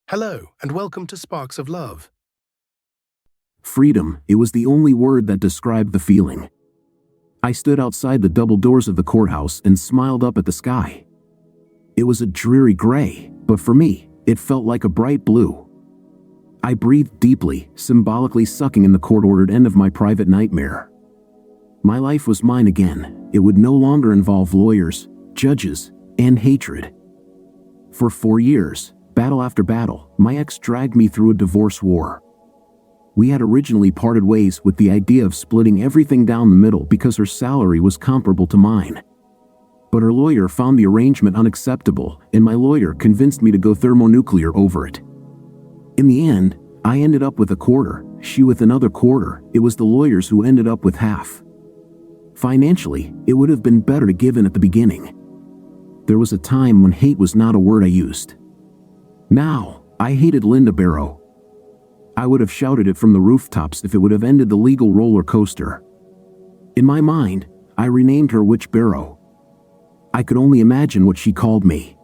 Hello, and welcome to Sparks of Love. Freedom, it was the only word that described the feeling. I stood outside the double doors of the courthouse and smiled up at the sky. It was a dreary gray, but for me, it felt like a bright blue. I breathed deeply, symbolically sucking in the court-ordered end of my private nightmare. My life was mine again. It would no longer involve lawyers, judges, and hatred. For 4 years, battle after battle, my ex dragged me through a divorce war. We had originally parted ways with the idea of splitting everything down the middle because her salary was comparable to mine. But her lawyer found the arrangement unacceptable, and my lawyer convinced me to go thermonuclear over it. In the end, I ended up with a quarter, she with another quarter. It was the lawyers who ended up with half. Financially, it would have been better to give in at the beginning. There was a time when hate was not a word I used. Now, I hated Linda Barrow. I would have shouted it from the rooftops if it would have ended the legal roller coaster. In my mind, I renamed her Witch Barrow. I could only imagine what she called me.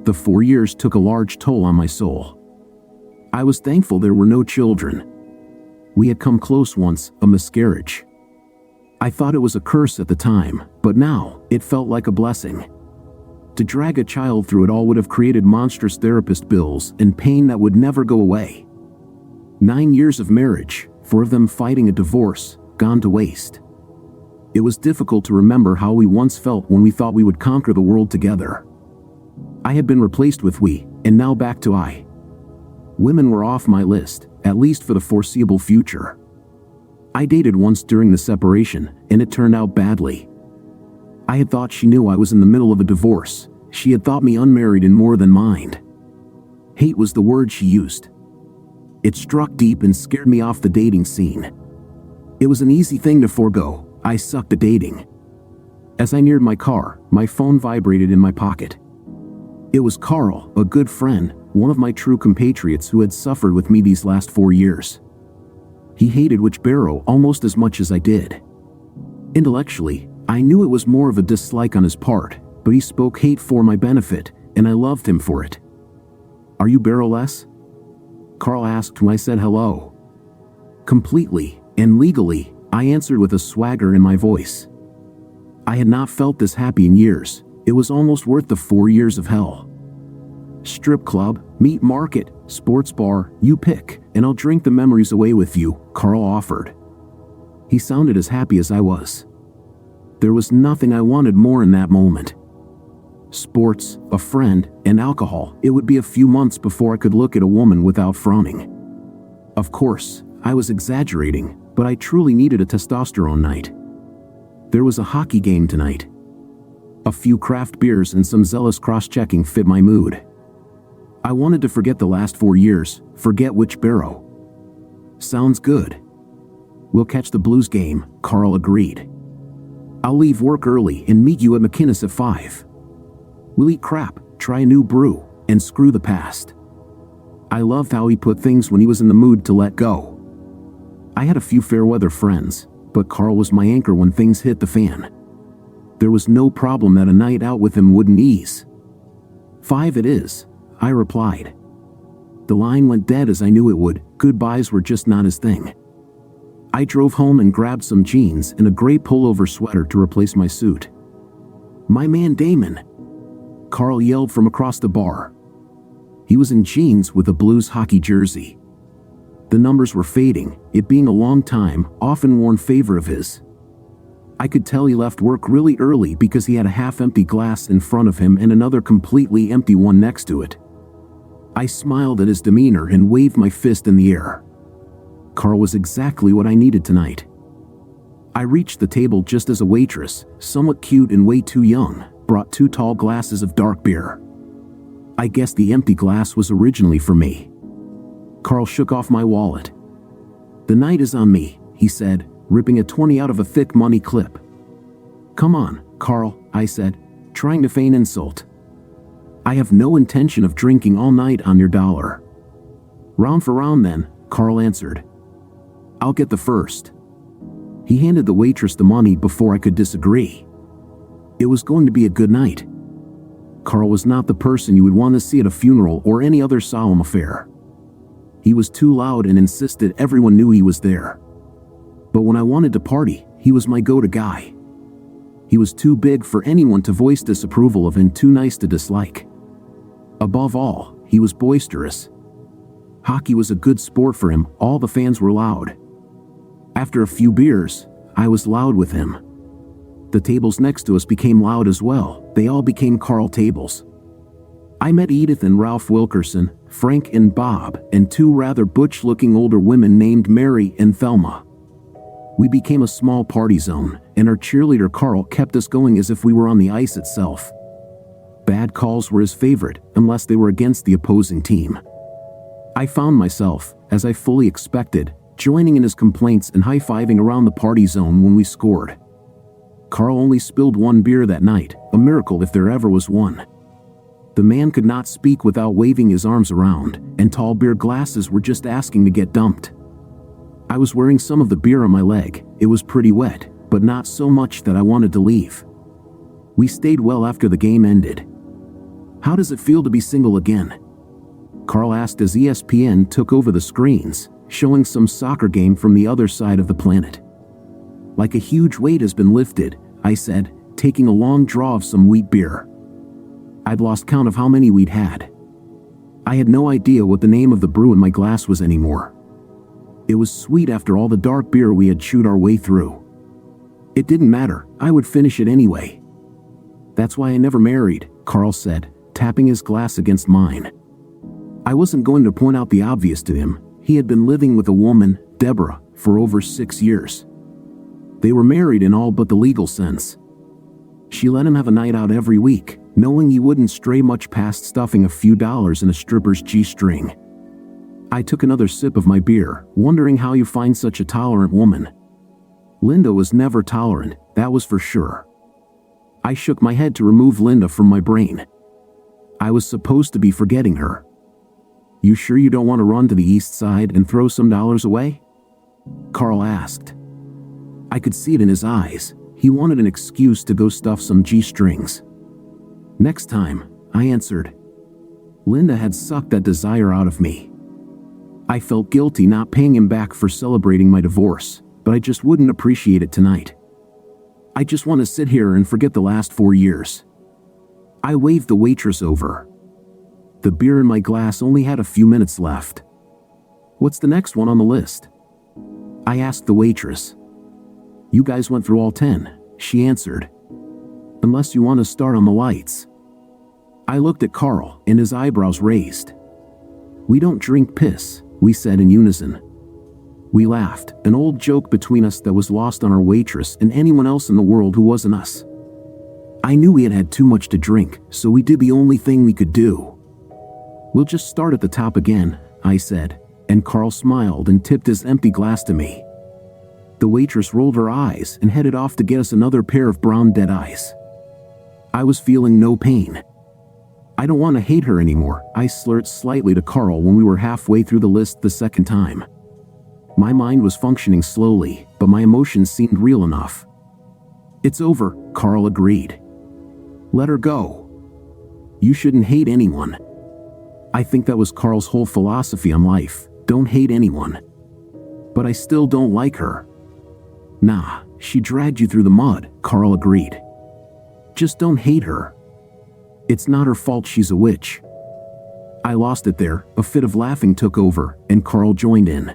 The 4 years took a large toll on my soul. I was thankful there were no children. We had come close once, a miscarriage. I thought it was a curse at the time, but now, it felt like a blessing. To drag a child through it all would have created monstrous therapist bills and pain that would never go away. 9 years of marriage, 4 of them fighting a divorce, gone to waste. It was difficult to remember how we once felt when we thought we would conquer the world together. I had been replaced with we, and now back to I. Women were off my list, at least for the foreseeable future. I dated once during the separation, and it turned out badly. I had thought she knew I was in the middle of a divorce. She had thought me unmarried and more than mind. Hate was the word she used. It struck deep and scared me off the dating scene. It was an easy thing to forego. I sucked at dating. As I neared my car, my phone vibrated in my pocket. It was Carl, a good friend, one of my true compatriots who had suffered with me these last 4 years. He hated Witch Barrow almost as much as I did. Intellectually, I knew it was more of a dislike on his part, but he spoke hate for my benefit, and I loved him for it. "Are you Barrowless?" Carl asked when I said hello. Completely, and legally, I answered with a swagger in my voice. I had not felt this happy in years. It was almost worth the 4 years of hell. "Strip club, meat market, sports bar, you pick, and I'll drink the memories away with you," Carl offered. He sounded as happy as I was. There was nothing I wanted more in that moment. Sports, a friend, and alcohol. It would be a few months before I could look at a woman without frowning. Of course, I was exaggerating, but I truly needed a testosterone night. There was a hockey game tonight. A few craft beers and some zealous cross-checking fit my mood. I wanted to forget the last 4 years, forget Witch Barrow. "Sounds good. We'll catch the Blues game," Carl agreed. "I'll leave work early and meet you at McInnes at 5. We'll eat crap, try a new brew, and screw the past." I loved how he put things when he was in the mood to let go. I had a few fair-weather friends, but Carl was my anchor when things hit the fan. There was no problem that a night out with him wouldn't ease. "5 it is," I replied. The line went dead as I knew it would. Goodbyes were just not his thing. I drove home and grabbed some jeans and a gray pullover sweater to replace my suit. "My man Damon!" Carl yelled from across the bar. He was in jeans with a Blues hockey jersey. The numbers were fading, it being a long time, often worn favor of his. I could tell he left work really early because he had a half-empty glass in front of him and another completely empty one next to it. I smiled at his demeanor and waved my fist in the air. Carl was exactly what I needed tonight. I reached the table just as a waitress, somewhat cute and way too young, brought 2 tall glasses of dark beer. I guess the empty glass was originally for me. Carl shook off my wallet. "The night is on me," he said, ripping a 20 out of a thick money clip. "Come on, Carl," I said, trying to feign insult. "I have no intention of drinking all night on your dollar." "Round for round then," Carl answered. "I'll get the first." He handed the waitress the money before I could disagree. It was going to be a good night. Carl was not the person you would want to see at a funeral or any other solemn affair. He was too loud and insisted everyone knew he was there. But when I wanted to party, he was my go-to guy. He was too big for anyone to voice disapproval of and too nice to dislike. Above all, he was boisterous. Hockey was a good sport for him, all the fans were loud. After a few beers, I was loud with him. The tables next to us became loud as well, they all became Carl tables. I met Edith and Ralph Wilkerson, Frank and Bob, and two rather butch-looking older women named Mary and Thelma. We became a small party zone, and our cheerleader Carl kept us going as if we were on the ice itself. Bad calls were his favorite, unless they were against the opposing team. I found myself, as I fully expected, joining in his complaints and high-fiving around the party zone when we scored. Carl only spilled one beer that night, a miracle if there ever was one. The man could not speak without waving his arms around, and tall beer glasses were just asking to get dumped. I was wearing some of the beer on my leg. It was pretty wet, but not so much that I wanted to leave. We stayed well after the game ended. "How does it feel to be single again?" Carl asked as ESPN took over the screens, showing some soccer game from the other side of the planet. "Like a huge weight has been lifted," I said, taking a long draw of some wheat beer. I'd lost count of how many we'd had. I had no idea what the name of the brew in my glass was anymore. It was sweet after all the dark beer we had chewed our way through. It didn't matter, I would finish it anyway. "That's why I never married," Carl said, tapping his glass against mine. I wasn't going to point out the obvious to him. He had been living with a woman, Deborah, for over 6 years. They were married in all but the legal sense. She let him have a night out every week, knowing he wouldn't stray much past stuffing a few dollars in a stripper's G-string. I took another sip of my beer, wondering how you find such a tolerant woman. Linda was never tolerant, that was for sure. I shook my head to remove Linda from my brain. I was supposed to be forgetting her. "You sure you don't want to run to the east side and throw some dollars away?" Carl asked. I could see it in his eyes. He wanted an excuse to go stuff some G-strings. "Next time," I answered. Linda had sucked that desire out of me. I felt guilty not paying him back for celebrating my divorce, but I just wouldn't appreciate it tonight. I just want to sit here and forget the last 4 years. I waved the waitress over. The beer in my glass only had a few minutes left. "What's the next one on the list?" I asked the waitress. "You guys went through all 10, she answered. "Unless you want to start on the lights." I looked at Carl, and his eyebrows raised. "We don't drink piss," we said in unison. We laughed, an old joke between us that was lost on our waitress and anyone else in the world who wasn't us. I knew we had had too much to drink, so we did the only thing we could do. "We'll just start at the top again," I said, and Carl smiled and tipped his empty glass to me. The waitress rolled her eyes and headed off to get us another pair of brown dead eyes. I was feeling no pain. "I don't want to hate her anymore," I slurred slightly to Carl when we were halfway through the list the second time. My mind was functioning slowly, but my emotions seemed real enough. "It's over," Carl agreed. "Let her go. You shouldn't hate anyone." I think that was Carl's whole philosophy on life, don't hate anyone. "But I still don't like her." "Nah, she dragged you through the mud," Carl agreed. "Just don't hate her. It's not her fault she's a witch." I lost it there, a fit of laughing took over, and Carl joined in.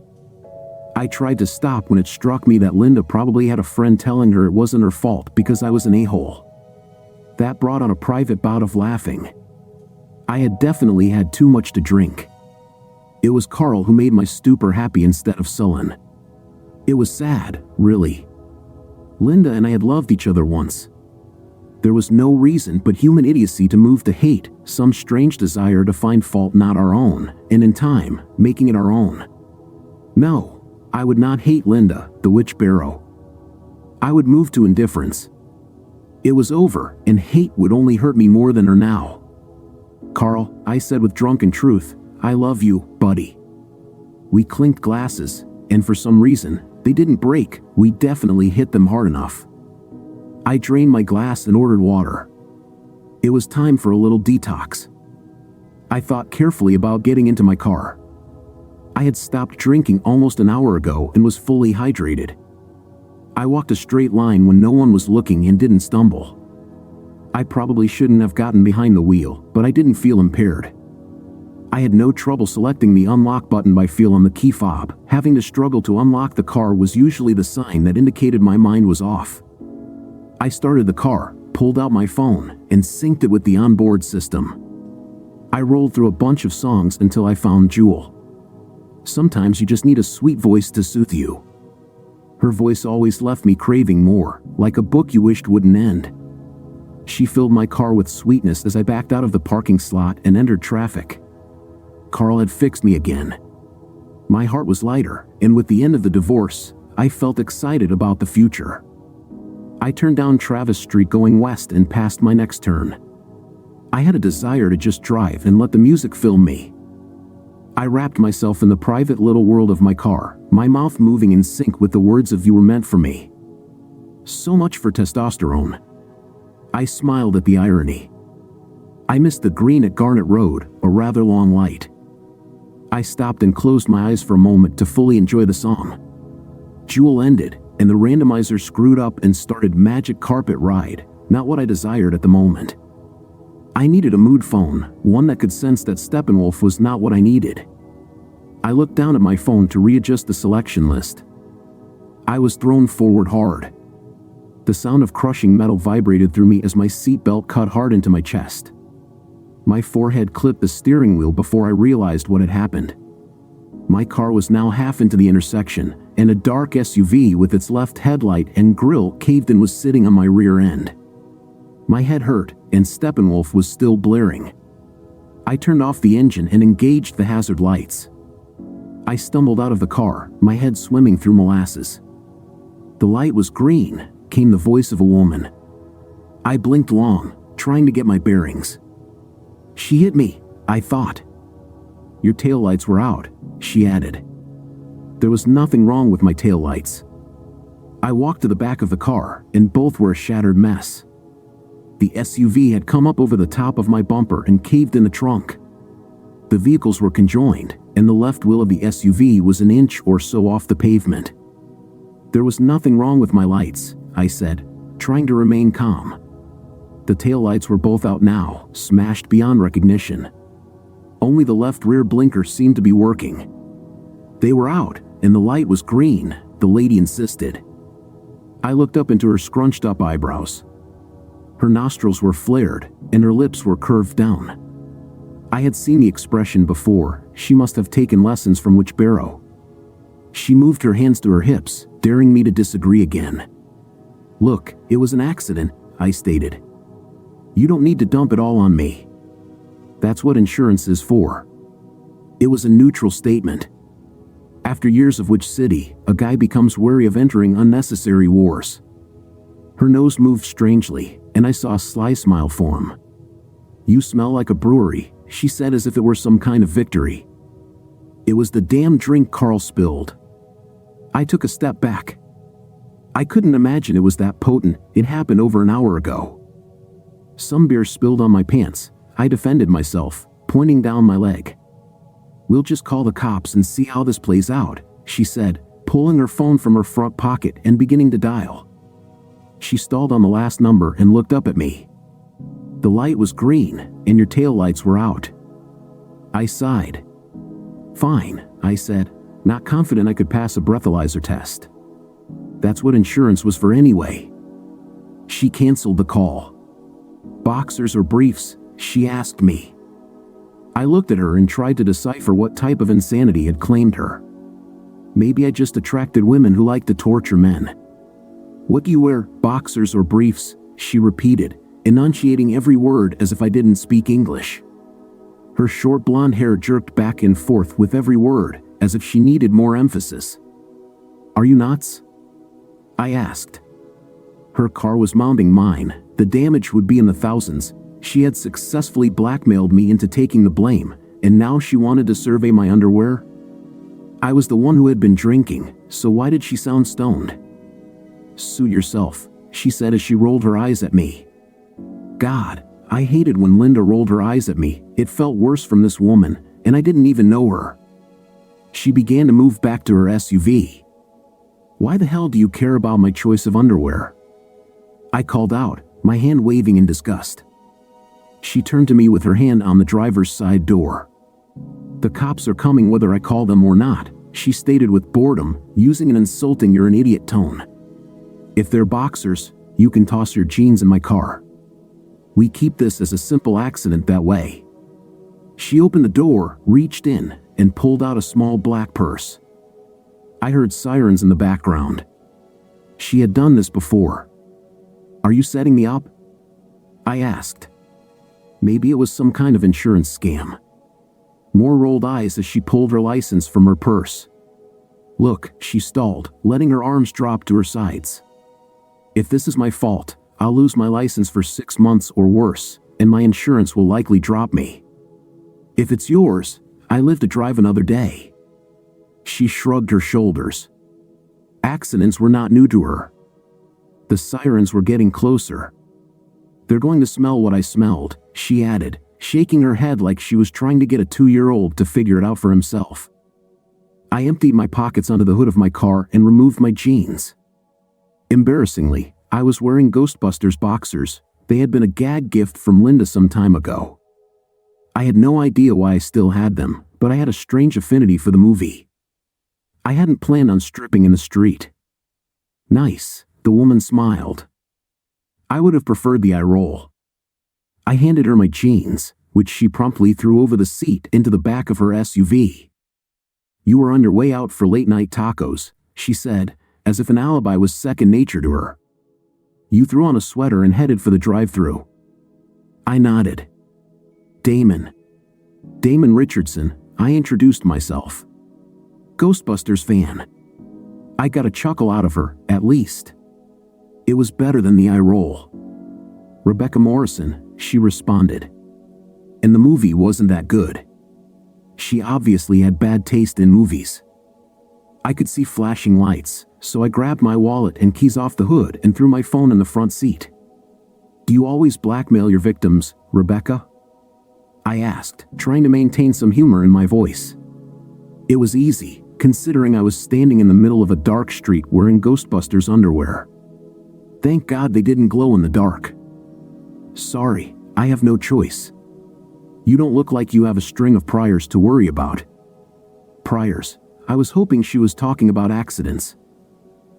I tried to stop when it struck me that Linda probably had a friend telling her it wasn't her fault because I was an a-hole. That brought on a private bout of laughing. I had definitely had too much to drink. It was Carl who made my stupor happy instead of sullen. It was sad, really. Linda and I had loved each other once. There was no reason but human idiocy to move to hate, some strange desire to find fault not our own, and in time, making it our own. No, I would not hate Linda, the witch barrow. I would move to indifference. It was over, and hate would only hurt me more than her now. "Carl," I said with drunken truth, "I love you, buddy." We clinked glasses, and for some reason, they didn't break. We definitely hit them hard enough. I drained my glass and ordered water. It was time for a little detox. I thought carefully about getting into my car. I had stopped drinking almost an hour ago and was fully hydrated. I walked a straight line when no one was looking and didn't stumble. I probably shouldn't have gotten behind the wheel, but I didn't feel impaired. I had no trouble selecting the unlock button by feel on the key fob. Having to struggle to unlock the car was usually the sign that indicated my mind was off. I started the car, pulled out my phone, and synced it with the onboard system. I rolled through a bunch of songs until I found Jewel. Sometimes you just need a sweet voice to soothe you. Her voice always left me craving more, like a book you wished wouldn't end. She filled my car with sweetness as I backed out of the parking slot and entered traffic. Carl had fixed me again. My heart was lighter, and with the end of the divorce, I felt excited about the future. I turned down Travis Street going west and passed my next turn. I had a desire to just drive and let the music fill me. I wrapped myself in the private little world of my car, my mouth moving in sync with the words of "You were meant for me." So much for testosterone. I smiled at the irony. I missed the green at Garnet Road, a rather long light. I stopped and closed my eyes for a moment to fully enjoy the song. Jewel ended, and the randomizer screwed up and started Magic Carpet Ride, not what I desired at the moment. I needed a mood phone, one that could sense that Steppenwolf was not what I needed. I looked down at my phone to readjust the selection list. I was thrown forward hard. The sound of crushing metal vibrated through me as my seatbelt cut hard into my chest. My forehead clipped the steering wheel before I realized what had happened. My car was now half into the intersection, and a dark SUV with its left headlight and grille caved in was sitting on my rear end. My head hurt, and Steppenwolf was still blaring. I turned off the engine and engaged the hazard lights. I stumbled out of the car, my head swimming through molasses. The light was green, came the voice of a woman. I blinked long, trying to get my bearings. She hit me, I thought. Your taillights were out, she added. There was nothing wrong with my taillights. I walked to the back of the car, and both were a shattered mess. The SUV had come up over the top of my bumper and caved in the trunk. The vehicles were conjoined, and the left wheel of the SUV was an inch or so off the pavement. There was nothing wrong with my lights, I said, trying to remain calm. The taillights were both out now, smashed beyond recognition. Only the left rear blinker seemed to be working. They were out, and the light was green, the lady insisted. I looked up into her scrunched up eyebrows. Her nostrils were flared, and her lips were curved down. I had seen the expression before. She must have taken lessons from Witch Barrow. She moved her hands to her hips, daring me to disagree again. Look, it was an accident, I stated. You don't need to dump it all on me. That's what insurance is for. It was a neutral statement. After years of Witch City, a guy becomes wary of entering unnecessary wars. Her nose moved strangely, and I saw a sly smile form. You smell like a brewery, she said as if it were some kind of victory. It was the damn drink Carl spilled. I took a step back. I couldn't imagine it was that potent. It happened over an hour ago. Some beer spilled on my pants. I defended myself, pointing down my leg. We'll just call the cops and see how this plays out, she said, pulling her phone from her front pocket and beginning to dial. She stalled on the last number and looked up at me. The light was green, and your taillights were out. I sighed. Fine, I said, not confident I could pass a breathalyzer test. That's what insurance was for anyway. She canceled the call. Boxers or briefs, she asked me. I looked at her and tried to decipher what type of insanity had claimed her. Maybe I just attracted women who like to torture men. What do you wear, boxers or briefs? She repeated, enunciating every word as if I didn't speak English. Her short blonde hair jerked back and forth with every word, as if she needed more emphasis. Are you nuts? I asked. Her car was mounting mine. The damage would be in the thousands. She had successfully blackmailed me into taking the blame, and now she wanted to survey my underwear? I was the one who had been drinking, so why did she sound stoned? Suit yourself, she said as she rolled her eyes at me. God, I hated when Linda rolled her eyes at me. It felt worse from this woman, and I didn't even know her. She began to move back to her SUV. "Why the hell do you care about my choice of underwear?" I called out, my hand waving in disgust. She turned to me with her hand on the driver's side door. "The cops are coming whether I call them or not," she stated with boredom, using an insulting "you're an idiot" tone. "If they're boxers, you can toss your jeans in my car. We keep this as a simple accident that way." She opened the door, reached in, and pulled out a small black purse. I heard sirens in the background. She had done this before. "Are you setting me up?" I asked. Maybe it was some kind of insurance scam. More rolled eyes as she pulled her license from her purse. "Look," she stalled, letting her arms drop to her sides. "If this is my fault, I'll lose my license for 6 months or worse, and my insurance will likely drop me. If it's yours, I live to drive another day." She shrugged her shoulders. Accidents were not new to her. The sirens were getting closer. "They're going to smell what I smelled," she added, shaking her head like she was trying to get a 2-year-old to figure it out for himself. I emptied my pockets onto the hood of my car and removed my jeans. Embarrassingly, I was wearing Ghostbusters boxers. They had been a gag gift from Linda some time ago. I had no idea why I still had them, but I had a strange affinity for the movie. I hadn't planned on stripping in the street. "Nice," the woman smiled. I would have preferred the eye roll. I handed her my jeans, which she promptly threw over the seat into the back of her SUV. "You were on your way out for late-night tacos," she said, as if an alibi was second nature to her. "You threw on a sweater and headed for the drive-thru." I nodded. Damon Richardson," I introduced myself. "Ghostbusters fan." I got a chuckle out of her, at least. It was better than the eye roll. "Rebecca Morrison," she responded. "And the movie wasn't that good." She obviously had bad taste in movies. I could see flashing lights, so I grabbed my wallet and keys off the hood and threw my phone in the front seat. "Do you always blackmail your victims, Rebecca?" I asked, trying to maintain some humor in my voice. It was easy, considering I was standing in the middle of a dark street wearing Ghostbusters underwear. Thank God they didn't glow in the dark. "Sorry, I have no choice." "You don't look like you have a string of priors to worry about." Priors? I was hoping she was talking about accidents.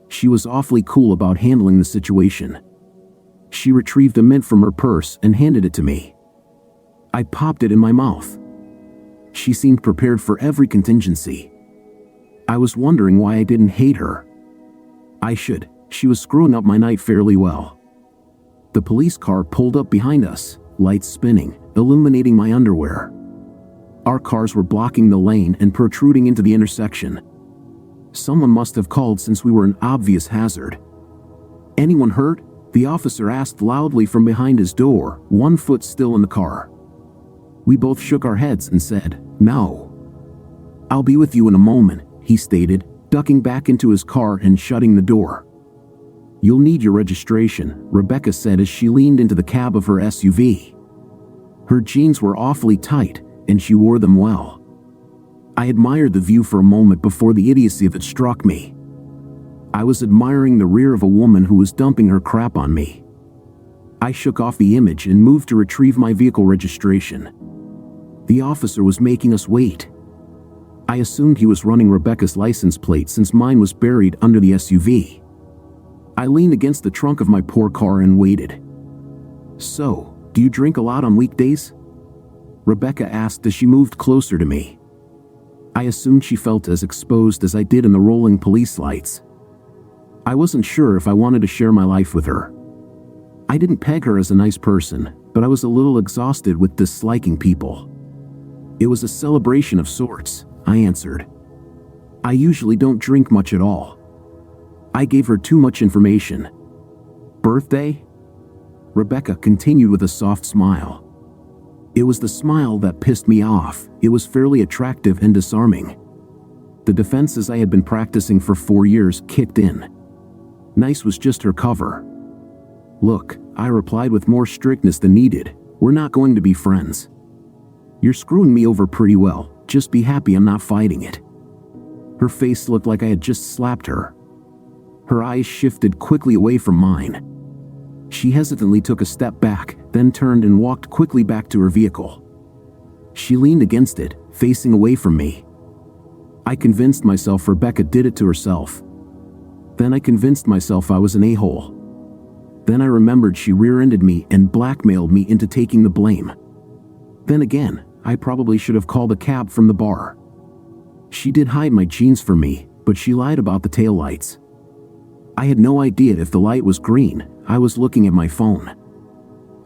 She was awfully cool about handling the situation. She retrieved a mint from her purse and handed it to me. I popped it in my mouth. She seemed prepared for every contingency. I was wondering why I didn't hate her. I should. She was screwing up my night fairly well. The police car pulled up behind us, lights spinning, illuminating my underwear. Our cars were blocking the lane and protruding into the intersection. Someone must have called since we were an obvious hazard. "Anyone hurt?" the officer asked loudly from behind his door, one foot still in the car. We both shook our heads and said, "No." "I'll be with you in a moment," he stated, ducking back into his car and shutting the door. "You'll need your registration," Rebecca said as she leaned into the cab of her SUV. Her jeans were awfully tight, and she wore them well. I admired the view for a moment before the idiocy of it struck me. I was admiring the rear of a woman who was dumping her crap on me. I shook off the image and moved to retrieve my vehicle registration. The officer was making us wait. I assumed he was running Rebecca's license plate since mine was buried under the SUV. I leaned against the trunk of my poor car and waited. "So, do you drink a lot on weekdays?" Rebecca asked as she moved closer to me. I assumed she felt as exposed as I did in the rolling police lights. I wasn't sure if I wanted to share my life with her. I didn't peg her as a nice person, but I was a little exhausted with disliking people. "It was a celebration of sorts," I answered. "I usually don't drink much at all." I gave her too much information. "Birthday?" Rebecca continued with a soft smile. It was the smile that pissed me off. It was fairly attractive and disarming. The defenses I had been practicing for 4 years kicked in. Nice was just her cover. "Look," I replied with more strictness than needed, We're not going to be friends. You're screwing me over pretty well. Just be happy I'm not fighting it." Her face looked like I had just slapped her. Her eyes shifted quickly away from mine. She hesitantly took a step back, then turned and walked quickly back to her vehicle. She leaned against it, facing away from me. I convinced myself Rebecca did it to herself. Then I convinced myself I was an a-hole. Then I remembered she rear-ended me and blackmailed me into taking the blame. Then again, I probably should have called a cab from the bar. She did hide my jeans from me, but she lied about the taillights. I had no idea if the light was green. I was looking at my phone.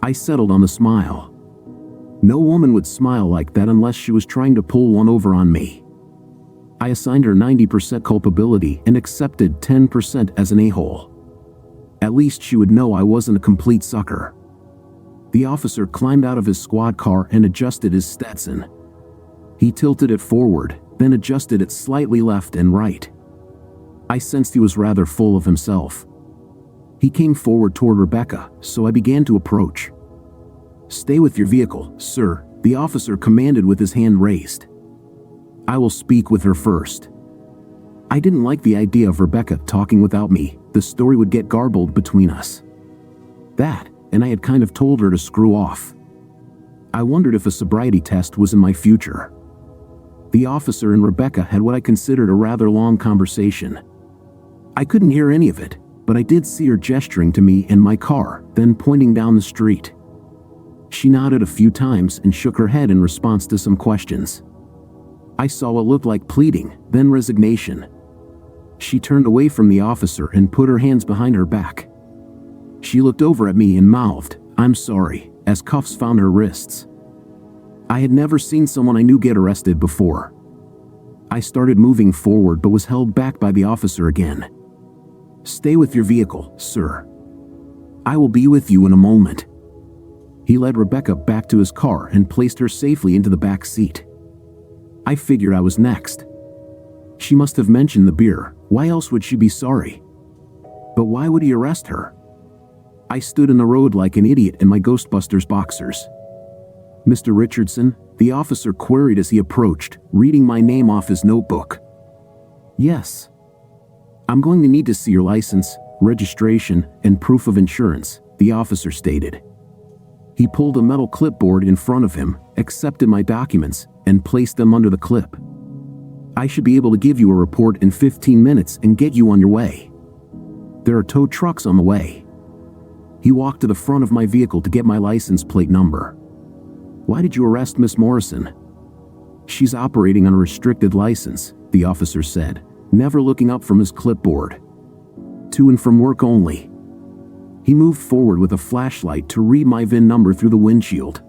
I settled on the smile. No woman would smile like that unless she was trying to pull one over on me. I assigned her 90% culpability and accepted 10% as an a-hole. At least she would know I wasn't a complete sucker. The officer climbed out of his squad car and adjusted his Stetson. He tilted it forward, then adjusted it slightly left and right. I sensed he was rather full of himself. He came forward toward Rebecca, so I began to approach. "Stay with your vehicle, sir," the officer commanded with his hand raised. "I will speak with her first." I didn't like the idea of Rebecca talking without me. The story would get garbled between us. That, and I had kind of told her to screw off. I wondered if a sobriety test was in my future. The officer and Rebecca had what I considered a rather long conversation. I couldn't hear any of it, but I did see her gesturing to me and my car, then pointing down the street. She nodded a few times and shook her head in response to some questions. I saw what looked like pleading, then resignation. She turned away from the officer and put her hands behind her back. She looked over at me and mouthed, "I'm sorry," as cuffs found her wrists. I had never seen someone I knew get arrested before. I started moving forward but was held back by the officer again. "Stay with your vehicle, sir. I will be with you in a moment." He led Rebecca back to his car and placed her safely into the back seat. I figured I was next. She must have mentioned the beer. Why else would she be sorry? But why would he arrest her? I stood in the road like an idiot in my Ghostbusters boxers. "Mr. Richardson?" the officer queried as he approached, reading my name off his notebook. "Yes." "I'm going to need to see your license, registration, and proof of insurance," the officer stated. He pulled a metal clipboard in front of him, accepted my documents, and placed them under the clip. "I should be able to give you a report in 15 minutes and get you on your way. There are tow trucks on the way." He walked to the front of my vehicle to get my license plate number. "Why did you arrest Miss Morrison?" "She's operating on a restricted license," the officer said, never looking up from his clipboard. "To and from work only." He moved forward with a flashlight to read my VIN number through the windshield.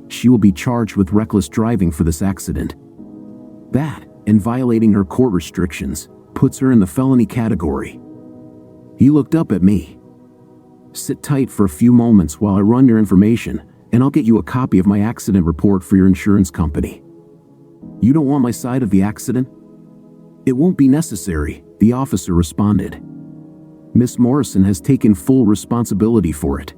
"She will be charged with reckless driving for this accident. That, and violating her court restrictions, puts her in the felony category." He looked up at me. "Sit tight for a few moments while I run your information, and I'll get you a copy of my accident report for your insurance company." "You don't want my side of the accident?" "It won't be necessary," the officer responded. "Miss Morrison has taken full responsibility for it.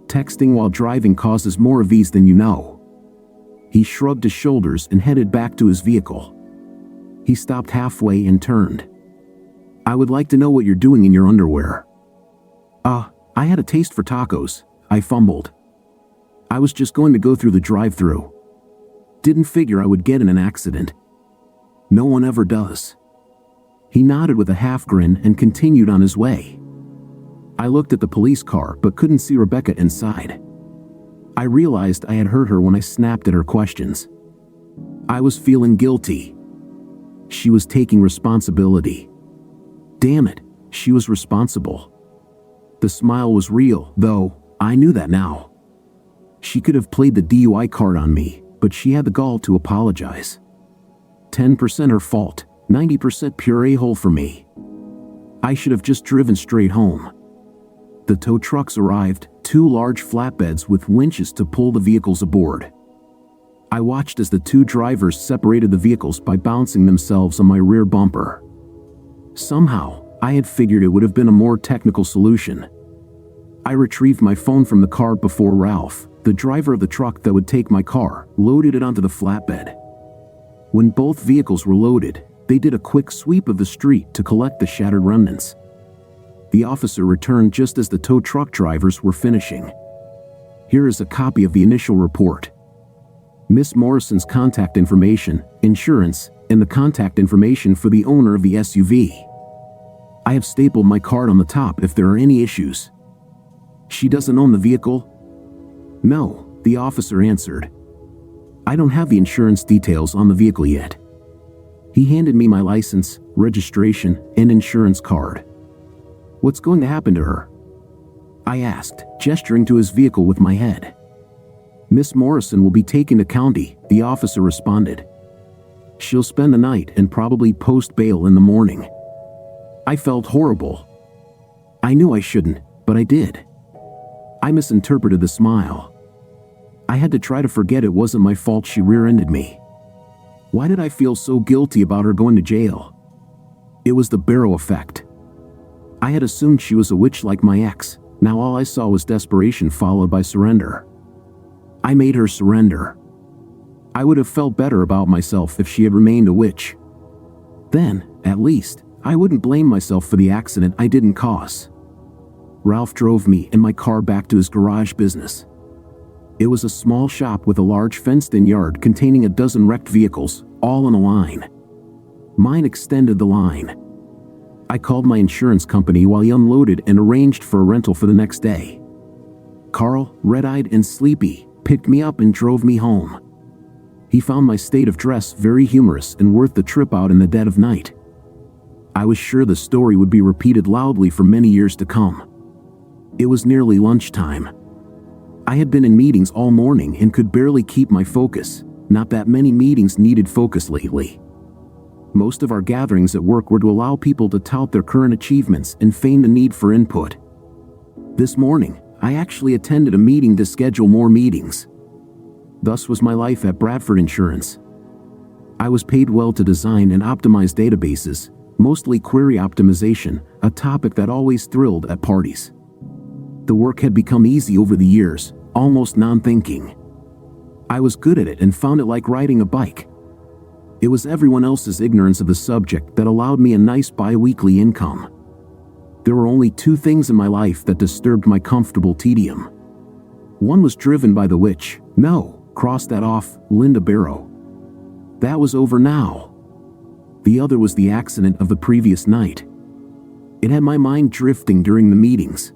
Texting while driving causes more of these than you know." He shrugged his shoulders and headed back to his vehicle. He stopped halfway and turned. "I would like to know what you're doing in your underwear." I had a taste for tacos," I fumbled. "I was just going to go through the drive-thru. Didn't figure I would get in an accident." "No one ever does." He nodded with a half grin and continued on his way. I looked at the police car but couldn't see Rebecca inside. I realized I had hurt her when I snapped at her questions. I was feeling guilty. She was taking responsibility. Damn it, she was responsible. The smile was real, though. I knew that now. She could have played the DUI card on me, but she had the gall to apologize. 10% her fault, 90% pure a-hole for me. I should have just driven straight home. The tow trucks arrived, 2 large flatbeds with winches to pull the vehicles aboard. I watched as the 2 drivers separated the vehicles by bouncing themselves on my rear bumper. Somehow, I had figured it would have been a more technical solution. I retrieved my phone from the car before Ralph, the driver of the truck that would take my car, loaded it onto the flatbed. When both vehicles were loaded, they did a quick sweep of the street to collect the shattered remnants. The officer returned just as the tow truck drivers were finishing. Here is a copy of the initial report. Miss Morrison's contact information, insurance, and the contact information for the owner of the SUV. I have stapled my card on the top if there are any issues. She doesn't own the vehicle? No, the officer answered. I don't have the insurance details on the vehicle yet. He handed me my license, registration, and insurance card. What's going to happen to her? I asked, gesturing to his vehicle with my head. Miss Morrison will be taken to county, the officer responded. She'll spend the night and probably post bail in the morning. I felt horrible. I knew I shouldn't, but I did. I misinterpreted the smile. I had to try to forget it wasn't my fault she rear-ended me. Why did I feel so guilty about her going to jail? It was the Barrow effect. I had assumed she was a witch like my ex. Now all I saw was desperation followed by surrender. I made her surrender. I would have felt better about myself if she had remained a witch. Then, at least, I wouldn't blame myself for the accident I didn't cause. Ralph drove me and my car back to his garage business. It was a small shop with a large fenced-in yard containing a dozen wrecked vehicles, all in a line. Mine extended the line. I called my insurance company while he unloaded and arranged for a rental for the next day. Carl, red-eyed and sleepy, picked me up and drove me home. He found my state of dress very humorous and worth the trip out in the dead of night. I was sure the story would be repeated loudly for many years to come. It was nearly lunchtime. I had been in meetings all morning and could barely keep my focus. Not that many meetings needed focus lately. Most of our gatherings at work were to allow people to tout their current achievements and feign the need for input. This morning, I actually attended a meeting to schedule more meetings. Thus was my life at Bradford Insurance. I was paid well to design and optimize databases, mostly query optimization, a topic that always thrilled at parties. The work had become easy over the years, almost non-thinking. I was good at it and found it like riding a bike. It was everyone else's ignorance of the subject that allowed me a nice bi-weekly income. There were only two things in my life that disturbed my comfortable tedium. One was driven by the witch. No, cross that off, Linda Barrow. That was over now. The other was the accident of the previous night. It had my mind drifting during the meetings.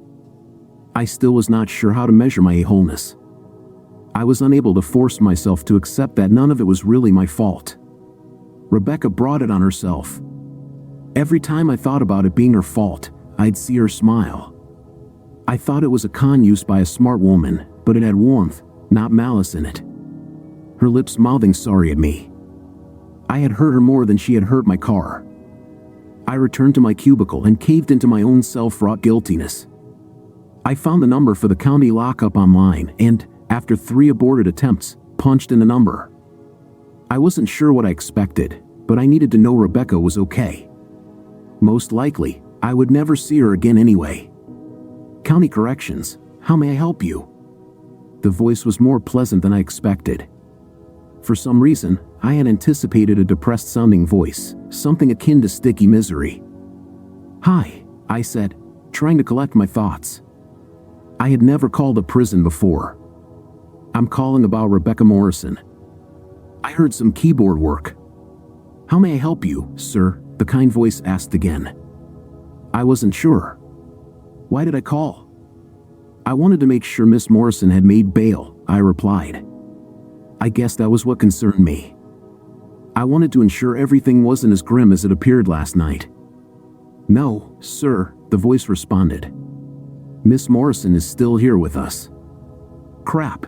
I still was not sure how to measure my a-wholeness. I was unable to force myself to accept that none of it was really my fault. Rebecca brought it on herself. Every time I thought about it being her fault, I'd see her smile. I thought it was a con used by a smart woman, but it had warmth, not malice in it. Her lips mouthing sorry at me. I had hurt her more than she had hurt my car. I returned to my cubicle and caved into my own self-wrought guiltiness. I found the number for the county lockup online and, after 3 aborted attempts, punched in the number. I wasn't sure what I expected, but I needed to know Rebecca was okay. Most likely, I would never see her again anyway. County Corrections, how may I help you? The voice was more pleasant than I expected. For some reason, I had anticipated a depressed-sounding voice, something akin to sticky misery. Hi, I said, trying to collect my thoughts. I had never called a prison before. I'm calling about Rebecca Morrison. I heard some keyboard work. How may I help you, sir? The kind voice asked again. I wasn't sure. Why did I call? I wanted to make sure Miss Morrison had made bail, I replied. I guess that was what concerned me. I wanted to ensure everything wasn't as grim as it appeared last night. No, sir, the voice responded. Miss Morrison is still here with us. Crap.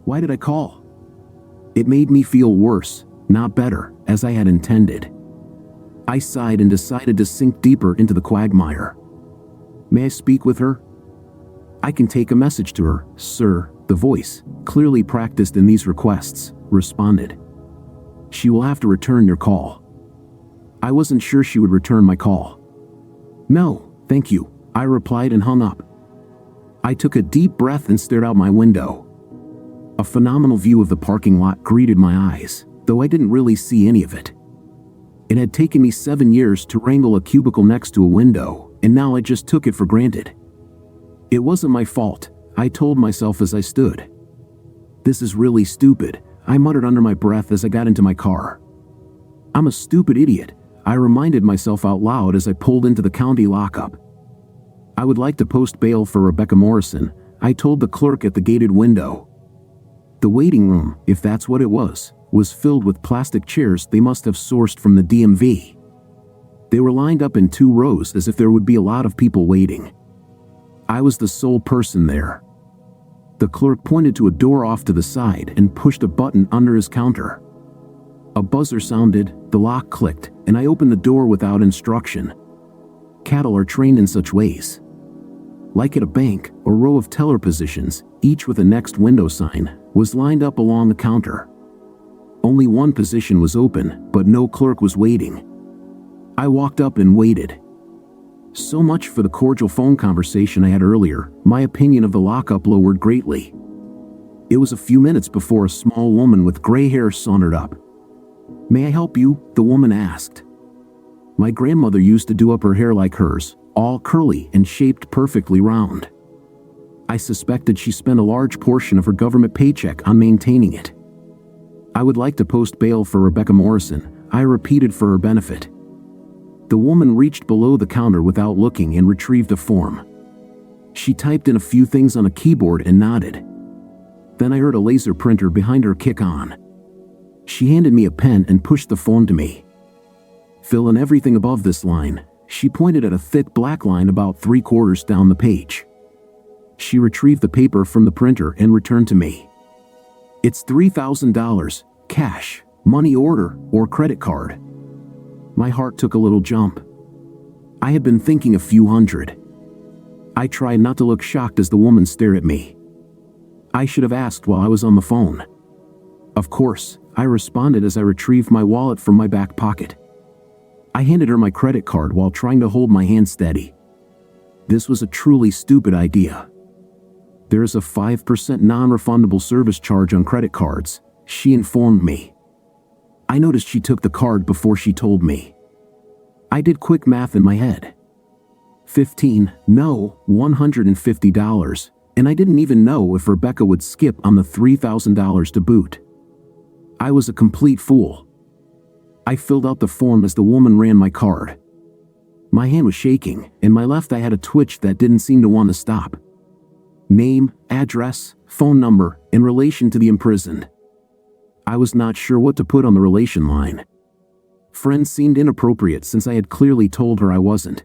Why did I call? It made me feel worse, not better, as I had intended. I sighed and decided to sink deeper into the quagmire. May I speak with her? I can take a message to her, sir, the voice, clearly practiced in these requests, responded. She will have to return your call. I wasn't sure she would return my call. No, thank you, I replied and hung up. I took a deep breath and stared out my window. A phenomenal view of the parking lot greeted my eyes, though I didn't really see any of it. It had taken me 7 years to wrangle a cubicle next to a window, and now I just took it for granted. It wasn't my fault, I told myself as I stood. This is really stupid, I muttered under my breath as I got into my car. I'm a stupid idiot, I reminded myself out loud as I pulled into the county lockup. I would like to post bail for Rebecca Morrison, I told the clerk at the gated window. The waiting room, if that's what it was filled with plastic chairs they must have sourced from the DMV. They were lined up in 2 rows as if there would be a lot of people waiting. I was the sole person there. The clerk pointed to a door off to the side and pushed a button under his counter. A buzzer sounded, the lock clicked, and I opened the door without instruction. Cattle are trained in such ways. Like at a bank, a row of teller positions, each with a next window sign, was lined up along the counter. Only one position was open, but no clerk was waiting. I walked up and waited. So much for the cordial phone conversation I had earlier. My opinion of the lockup lowered greatly. It was a few minutes before a small woman with gray hair sauntered up. "May I help you?" the woman asked. My grandmother used to do up her hair like hers, all curly and shaped perfectly round. I suspected she spent a large portion of her government paycheck on maintaining it. "I would like to post bail for Rebecca Morrison," I repeated for her benefit. The woman reached below the counter without looking and retrieved a form. She typed in a few things on a keyboard and nodded. Then I heard a laser printer behind her kick on. She handed me a pen and pushed the form to me. "Fill in everything above this line." She pointed at a thick black line about 3/4 down the page. She retrieved the paper from the printer and returned to me. "It's $3,000, cash, money order, or credit card." My heart took a little jump. I had been thinking a few hundred. I tried not to look shocked as the woman stared at me. I should have asked while I was on the phone. "Of course," I responded as I retrieved my wallet from my back pocket. I handed her my credit card while trying to hold my hand steady. This was a truly stupid idea. "There is a 5% non-refundable service charge on credit cards," she informed me. I noticed she took the card before she told me. I did quick math in my head. 15, no, $150, and I didn't even know if Rebecca would skip on the $3,000 to boot. I was a complete fool. I filled out the form as the woman ran my card. My hand was shaking, and my left eye had a twitch that didn't seem to want to stop. Name, address, phone number, in relation to the imprisoned. I was not sure what to put on the relation line. Friend seemed inappropriate since I had clearly told her I wasn't.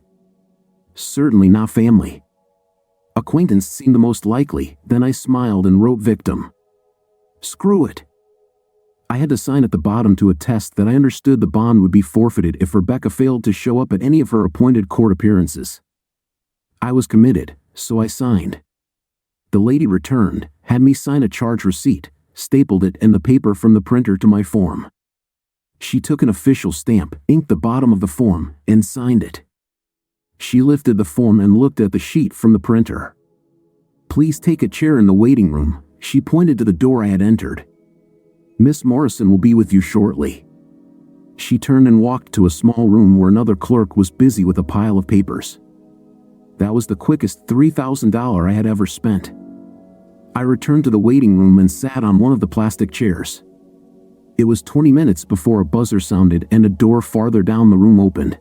Certainly not family. Acquaintance seemed the most likely, then I smiled and wrote victim. Screw it. I had to sign at the bottom to attest that I understood the bond would be forfeited if Rebecca failed to show up at any of her appointed court appearances. I was committed, so I signed. The lady returned, had me sign a charge receipt, stapled it and the paper from the printer to my form. She took an official stamp, inked the bottom of the form, and signed it. She lifted the form and looked at the sheet from the printer. "Please take a chair in the waiting room," she pointed to the door I had entered. "Miss Morrison will be with you shortly." She turned and walked to a small room where another clerk was busy with a pile of papers. That was the quickest $3,000 I had ever spent. I returned to the waiting room and sat on one of the plastic chairs. It was 20 minutes before a buzzer sounded and a door farther down the room opened.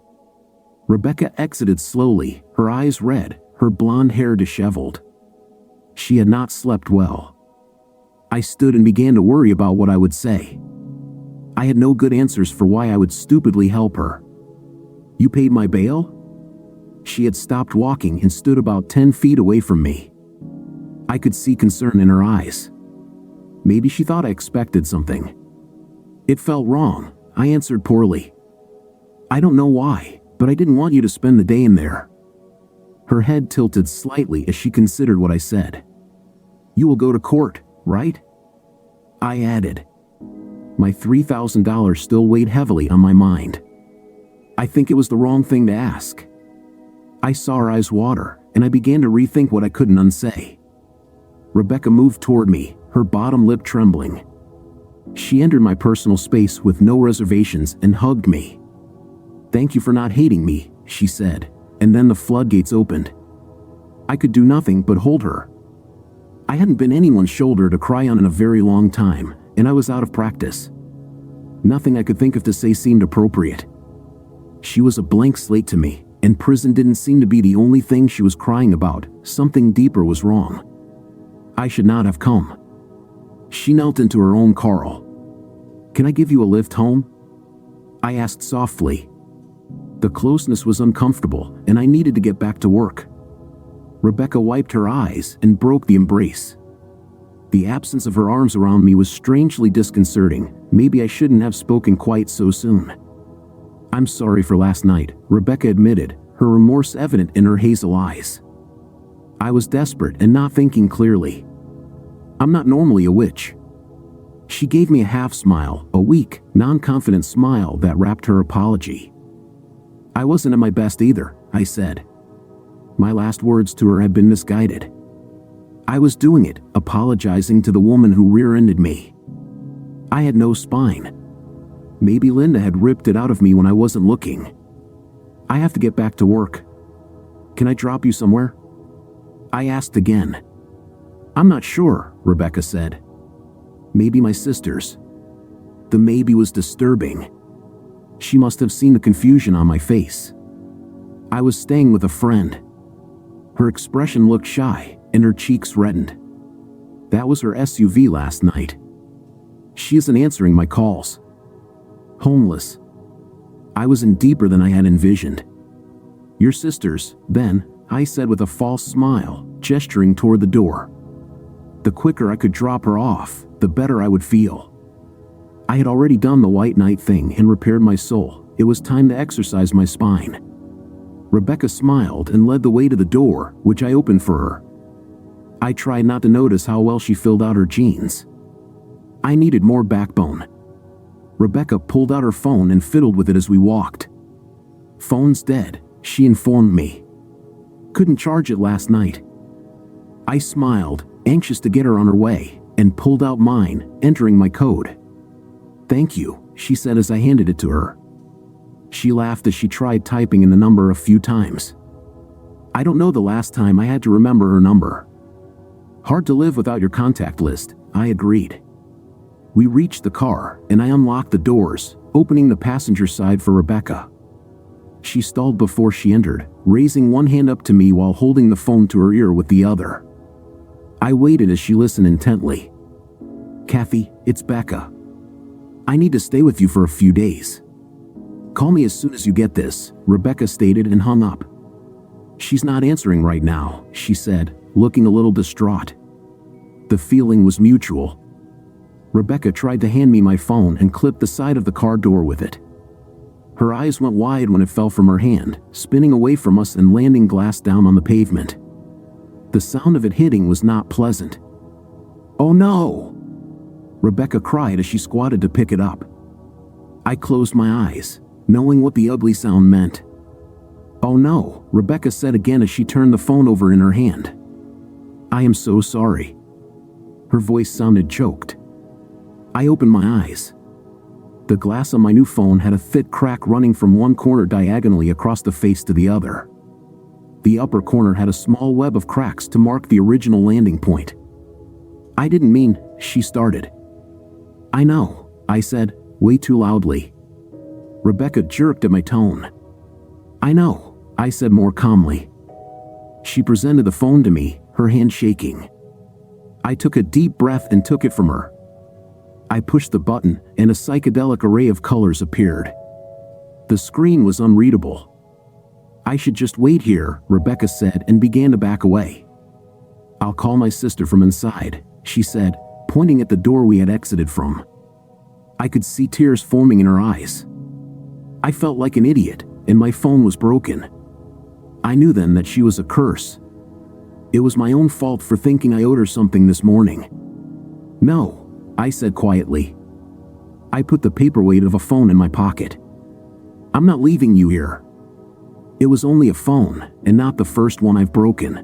Rebecca exited slowly, her eyes red, her blonde hair disheveled. She had not slept well. I stood and began to worry about what I would say. I had no good answers for why I would stupidly help her. "You paid my bail?" She had stopped walking and stood about 10 feet away from me. I could see concern in her eyes. Maybe she thought I expected something. It felt wrong. I answered poorly. "I don't know why, but I didn't want you to spend the day in there." Her head tilted slightly as she considered what I said. "You will go to court, right?" I added. My $3,000 still weighed heavily on my mind. I think it was the wrong thing to ask. I saw her eyes water, and I began to rethink what I couldn't unsay. Rebecca moved toward me, her bottom lip trembling. She entered my personal space with no reservations and hugged me. "Thank you for not hating me," she said, and then the floodgates opened. I could do nothing but hold her. I hadn't been anyone's shoulder to cry on in a very long time, and I was out of practice. Nothing I could think of to say seemed appropriate. She was a blank slate to me, and prison didn't seem to be the only thing she was crying about. Something deeper was wrong. I should not have come. She knelt into her own Carl. "Can I give you a lift home?" I asked softly. The closeness was uncomfortable, and I needed to get back to work. Rebecca wiped her eyes and broke the embrace. The absence of her arms around me was strangely disconcerting. Maybe I shouldn't have spoken quite so soon. "I'm sorry for last night," Rebecca admitted, her remorse evident in her hazel eyes. I was desperate and not thinking clearly. I'm not normally a witch. She gave me a half smile, a weak, non-confident smile that wrapped her apology. "I wasn't at my best either," I said. My last words to her had been misguided. I was doing it, apologizing to the woman who rear-ended me. I had no spine. Maybe Linda had ripped it out of me when I wasn't looking. "I have to get back to work. Can I drop you somewhere?" I asked again. "I'm not sure," Rebecca said. "Maybe my sister's." The maybe was disturbing. She must have seen the confusion on my face. I was staying with a friend. Her expression looked shy, and her cheeks reddened. That was her SUV last night. She isn't answering my calls. Homeless. I was in deeper than I had envisioned. "Your sister's, then," I said with a false smile, gesturing toward the door. The quicker I could drop her off, the better I would feel. I had already done the white knight thing and repaired my soul. It was time to exercise my spine. Rebecca smiled and led the way to the door, which I opened for her. I tried not to notice how well she filled out her jeans. I needed more backbone. Rebecca pulled out her phone and fiddled with it as we walked. "Phone's dead," she informed me. "Couldn't charge it last night." I smiled, anxious to get her on her way, and pulled out mine, entering my code. "Thank you," she said as I handed it to her. She laughed as she tried typing in the number a few times. I don't know the last time I had to remember her number. "Hard to live without your contact list," I agreed. We reached the car, and I unlocked the doors, opening the passenger side for Rebecca. She stalled before she entered, raising one hand up to me while holding the phone to her ear with the other. I waited as she listened intently. "Kathy, it's Becca. I need to stay with you for a few days. Call me as soon as you get this," Rebecca stated and hung up. "She's not answering right now," she said, looking a little distraught. The feeling was mutual. Rebecca tried to hand me my phone and clipped the side of the car door with it. Her eyes went wide when it fell from her hand, spinning away from us and landing glass down on the pavement. The sound of it hitting was not pleasant. "Oh no!" Rebecca cried as she squatted to pick it up. I closed my eyes, knowing what the ugly sound meant. "Oh no," Rebecca said again as she turned the phone over in her hand. "I am so sorry." Her voice sounded choked. I opened my eyes. The glass on my new phone had a thick crack running from one corner diagonally across the face to the other. The upper corner had a small web of cracks to mark the original landing point. "I didn't mean," she started. "I know," I said, way too loudly. Rebecca jerked at my tone. "I know," I said more calmly. She presented the phone to me, her hand shaking. I took a deep breath and took it from her. I pushed the button, and a psychedelic array of colors appeared. The screen was unreadable. "I should just wait here," Rebecca said and began to back away. "I'll call my sister from inside," she said, pointing at the door we had exited from. I could see tears forming in her eyes. I felt like an idiot, and my phone was broken. I knew then that she was a curse. It was my own fault for thinking I owed her something this morning. "No," I said quietly. I put the paperweight of a phone in my pocket. "I'm not leaving you here." It was only a phone, and not the first one I've broken.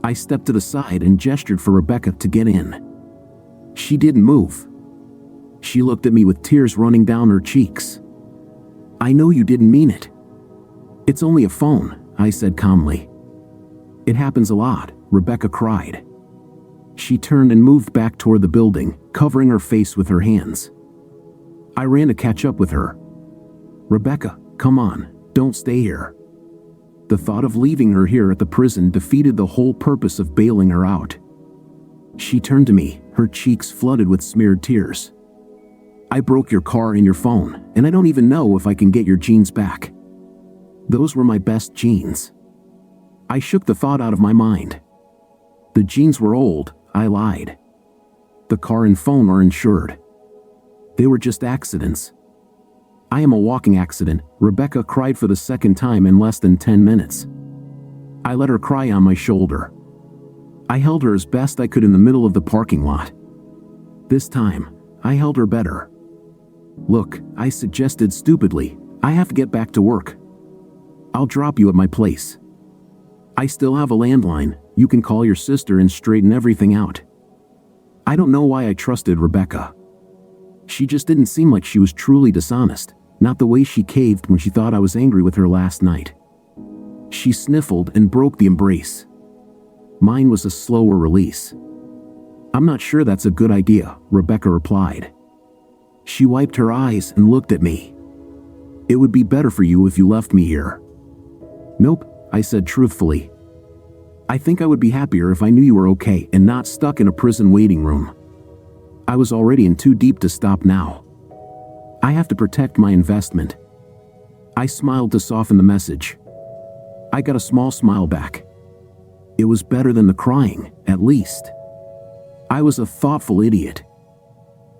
I stepped to the side and gestured for Rebecca to get in. She didn't move. She looked at me with tears running down her cheeks. "I know you didn't mean it." "It's only a phone," I said calmly. "It happens a lot," Rebecca cried. She turned and moved back toward the building, covering her face with her hands. I ran to catch up with her. "Rebecca, come on, don't stay here." The thought of leaving her here at the prison defeated the whole purpose of bailing her out. She turned to me, her cheeks flooded with smeared tears. "I broke your car and your phone, and I don't even know if I can get your jeans back. Those were my best jeans." I shook the thought out of my mind. "The jeans were old," I lied. "The car and phone are insured. They were just accidents." "I am a walking accident," Rebecca cried for the second time in less than 10 minutes. I let her cry on my shoulder. I held her as best I could in the middle of the parking lot. This time, I held her better. "Look," I suggested stupidly, "I have to get back to work. I'll drop you at my place. I still have a landline. You can call your sister and straighten everything out." I don't know why I trusted Rebecca. She just didn't seem like she was truly dishonest, not the way she caved when she thought I was angry with her last night. She sniffled and broke the embrace. Mine was a slower release. "I'm not sure that's a good idea," Rebecca replied. She wiped her eyes and looked at me. "It would be better for you if you left me here." "Nope," I said truthfully. "I think I would be happier if I knew you were okay and not stuck in a prison waiting room. I was already in too deep to stop now. I have to protect my investment." I smiled to soften the message. I got a small smile back. It was better than the crying, at least. I was a thoughtful idiot.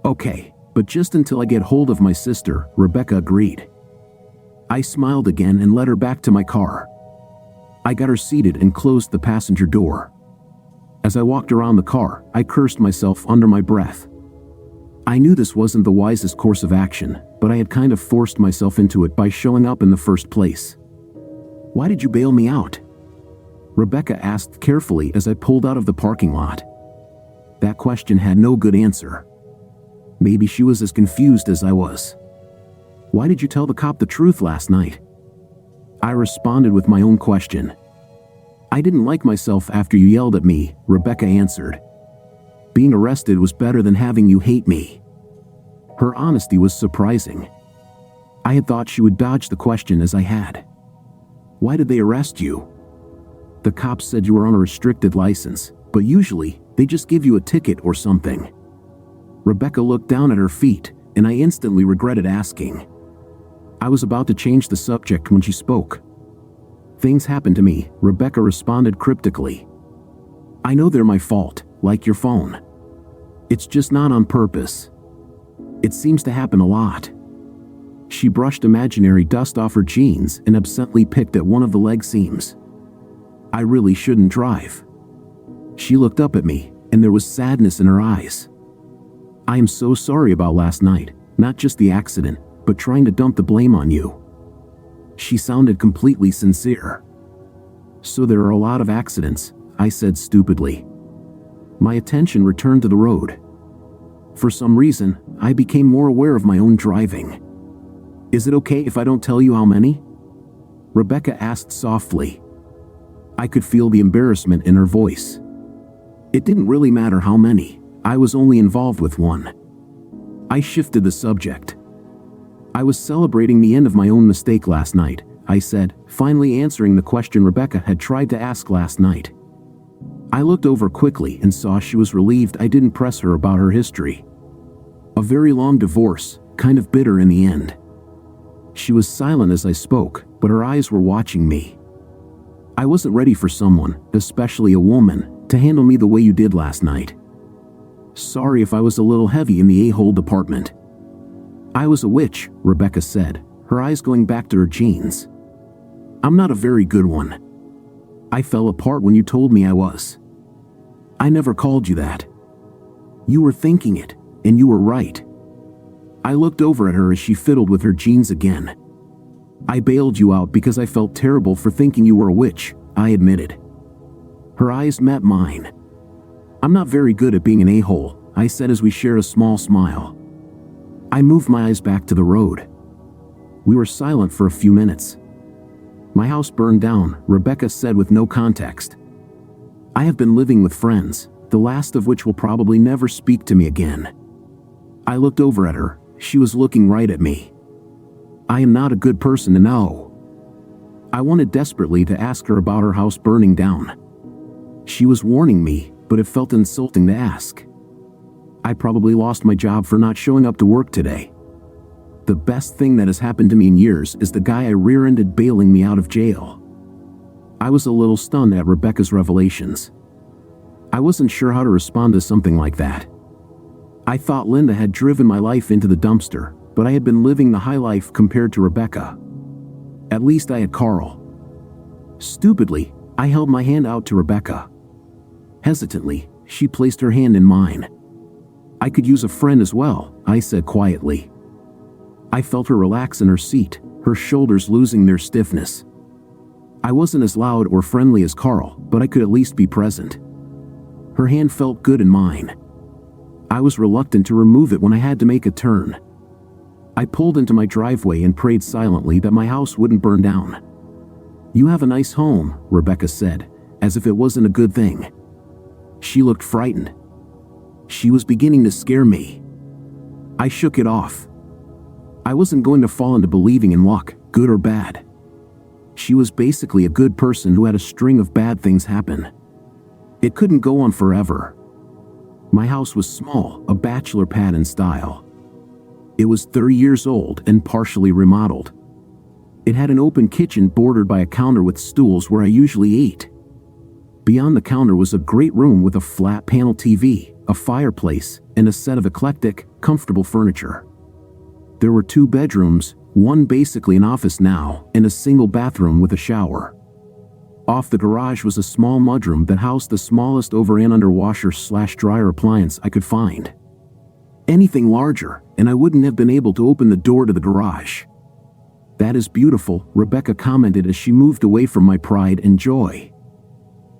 "Okay, but just until I get hold of my sister," Rebecca agreed. I smiled again and led her back to my car. I got her seated and closed the passenger door. As I walked around the car, I cursed myself under my breath. I knew this wasn't the wisest course of action, but I had kind of forced myself into it by showing up in the first place. "Why did you bail me out?" Rebecca asked carefully as I pulled out of the parking lot. That question had no good answer. Maybe she was as confused as I was. "Why did you tell the cop the truth last night?" I responded with my own question. "I didn't like myself after you yelled at me," Rebecca answered. "Being arrested was better than having you hate me." Her honesty was surprising. I had thought she would dodge the question as I had. "Why did they arrest you?" "The cops said you were on a restricted license, but usually, they just give you a ticket or something." Rebecca looked down at her feet, and I instantly regretted asking. I was about to change the subject when she spoke. "Things happen to me," Rebecca responded cryptically. "I know they're my fault, like your phone. It's just not on purpose. It seems to happen a lot." She brushed imaginary dust off her jeans and absently picked at one of the leg seams. "I really shouldn't drive." She looked up at me, and there was sadness in her eyes. "I am so sorry about last night, not just the accident, but trying to dump the blame on you." She sounded completely sincere. "So there are a lot of accidents," I said stupidly. My attention returned to the road. For some reason, I became more aware of my own driving. "Is it okay if I don't tell you how many?" Rebecca asked softly. I could feel the embarrassment in her voice. It didn't really matter how many. I was only involved with one. I shifted the subject. "I was celebrating the end of my own mistake last night," I said, finally answering the question Rebecca had tried to ask last night. I looked over quickly and saw she was relieved I didn't press her about her history. A very long divorce, kind of bitter in the end. She was silent as I spoke, but her eyes were watching me. "I wasn't ready for someone, especially a woman, to handle me the way you did last night. Sorry if I was a little heavy in the a-hole department." "I was a witch," Rebecca said, her eyes going back to her jeans. "I'm not a very good one. I fell apart when you told me I was. I never called you that. You were thinking it, and you were right." I looked over at her as she fiddled with her jeans again. "I bailed you out because I felt terrible for thinking you were a witch," I admitted. Her eyes met mine. "I'm not very good at being an a-hole," I said as we shared a small smile. I moved my eyes back to the road. We were silent for a few minutes. My house burned down, Rebecca said with no context. I have been living with friends, the last of which will probably never speak to me again. I looked over at her. She was looking right at me. I am not a good person to know. I wanted desperately to ask her about her house burning down. She was warning me, but it felt insulting to ask. I probably lost my job for not showing up to work today. The best thing that has happened to me in years is the guy I rear-ended bailing me out of jail. I was a little stunned at Rebecca's revelations. I wasn't sure how to respond to something like that. I thought Linda had driven my life into the dumpster, but I had been living the high life compared to Rebecca. At least I had Carl. Stupidly, I held my hand out to Rebecca. Hesitantly, she placed her hand in mine. I could use a friend as well, I said quietly. I felt her relax in her seat, her shoulders losing their stiffness. I wasn't as loud or friendly as Carl, but I could at least be present. Her hand felt good in mine. I was reluctant to remove it when I had to make a turn. I pulled into my driveway and prayed silently that my house wouldn't burn down. You have a nice home, Rebecca said, as if it wasn't a good thing. She looked frightened. She was beginning to scare me. I shook it off. I wasn't going to fall into believing in luck, good or bad. She was basically a good person who had a string of bad things happen. It couldn't go on forever. My house was small, a bachelor pad in style. It was 30 years old and partially remodeled. It had an open kitchen bordered by a counter with stools where I usually ate. Beyond the counter was a great room with a flat panel TV, a fireplace, and a set of eclectic, comfortable furniture. There were 2 bedrooms, one basically an office now, and a single bathroom with a shower. Off the garage was a small mudroom that housed the smallest over and under washer/dryer appliance I could find. Anything larger, and I wouldn't have been able to open the door to the garage. That is beautiful, Rebecca commented as she moved away from my pride and joy.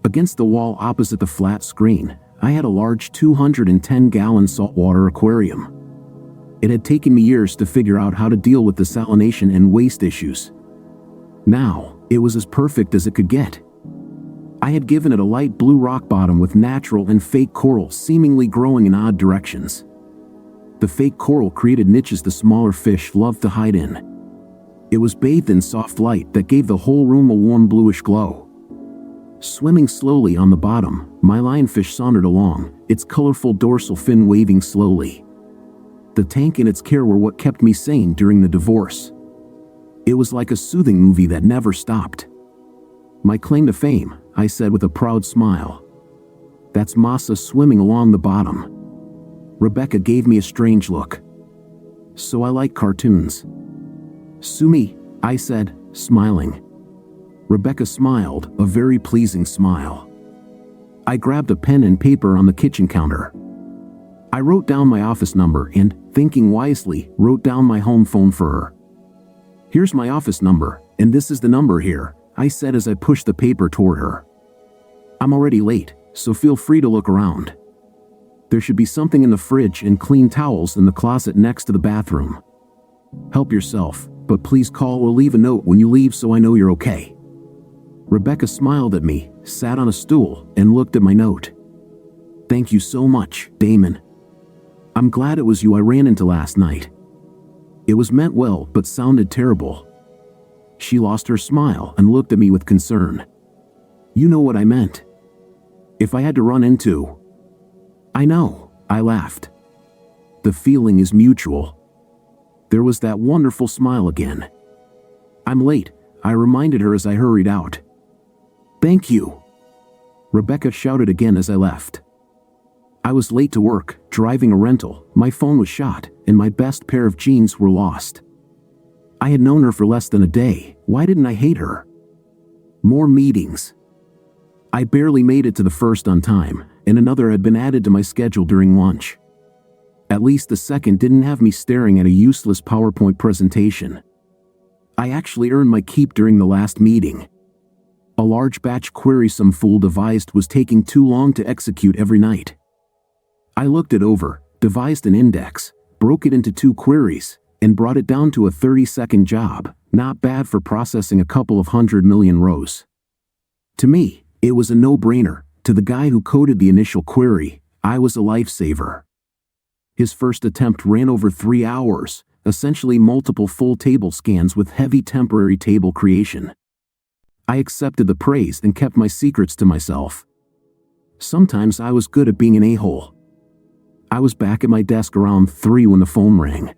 Against the wall opposite the flat screen, I had a large 210-gallon saltwater aquarium. It had taken me years to figure out how to deal with the salination and waste issues. Now, it was as perfect as it could get. I had given it a light blue rock bottom with natural and fake coral seemingly growing in odd directions. The fake coral created niches the smaller fish loved to hide in. It was bathed in soft light that gave the whole room a warm bluish glow. Swimming slowly on the bottom, my lionfish sauntered along, its colorful dorsal fin waving slowly. The tank and its care were what kept me sane during the divorce. It was like a soothing movie that never stopped. My claim to fame, I said with a proud smile. That's Masa swimming along the bottom. Rebecca gave me a strange look. So I like cartoons. Sumi, I said, smiling. Rebecca smiled, a very pleasing smile. I grabbed a pen and paper on the kitchen counter. I wrote down my office number and, thinking wisely, wrote down my home phone for her. Here's my office number, and this is the number here, I said as I pushed the paper toward her. I'm already late, so feel free to look around. There should be something in the fridge and clean towels in the closet next to the bathroom. Help yourself, but please call or leave a note when you leave so I know you're okay. Rebecca smiled at me, sat on a stool, and looked at my note. Thank you so much, Damon. I'm glad it was you I ran into last night. It was meant well but sounded terrible. She lost her smile and looked at me with concern. You know what I meant. If I had to run into... I know, I laughed. The feeling is mutual. There was that wonderful smile again. I'm late, I reminded her as I hurried out. Thank you. Rebecca shouted again as I left. I was late to work, driving a rental, my phone was shot, and my best pair of jeans were lost. I had known her for less than a day, why didn't I hate her? More meetings. I barely made it to the first on time, and another had been added to my schedule during lunch. At least the second didn't have me staring at a useless PowerPoint presentation. I actually earned my keep during the last meeting. A large batch query some fool devised was taking too long to execute every night. I looked it over, devised an index, broke it into 2 queries, and brought it down to a 30-second job, not bad for processing a couple of 100 million rows. To me, it was a no-brainer. To the guy who coded the initial query, I was a lifesaver. His first attempt ran over 3 hours, essentially multiple full table scans with heavy temporary table creation. I accepted the praise and kept my secrets to myself. Sometimes I was good at being an a-hole. I was back at my desk around 3 when the phone rang.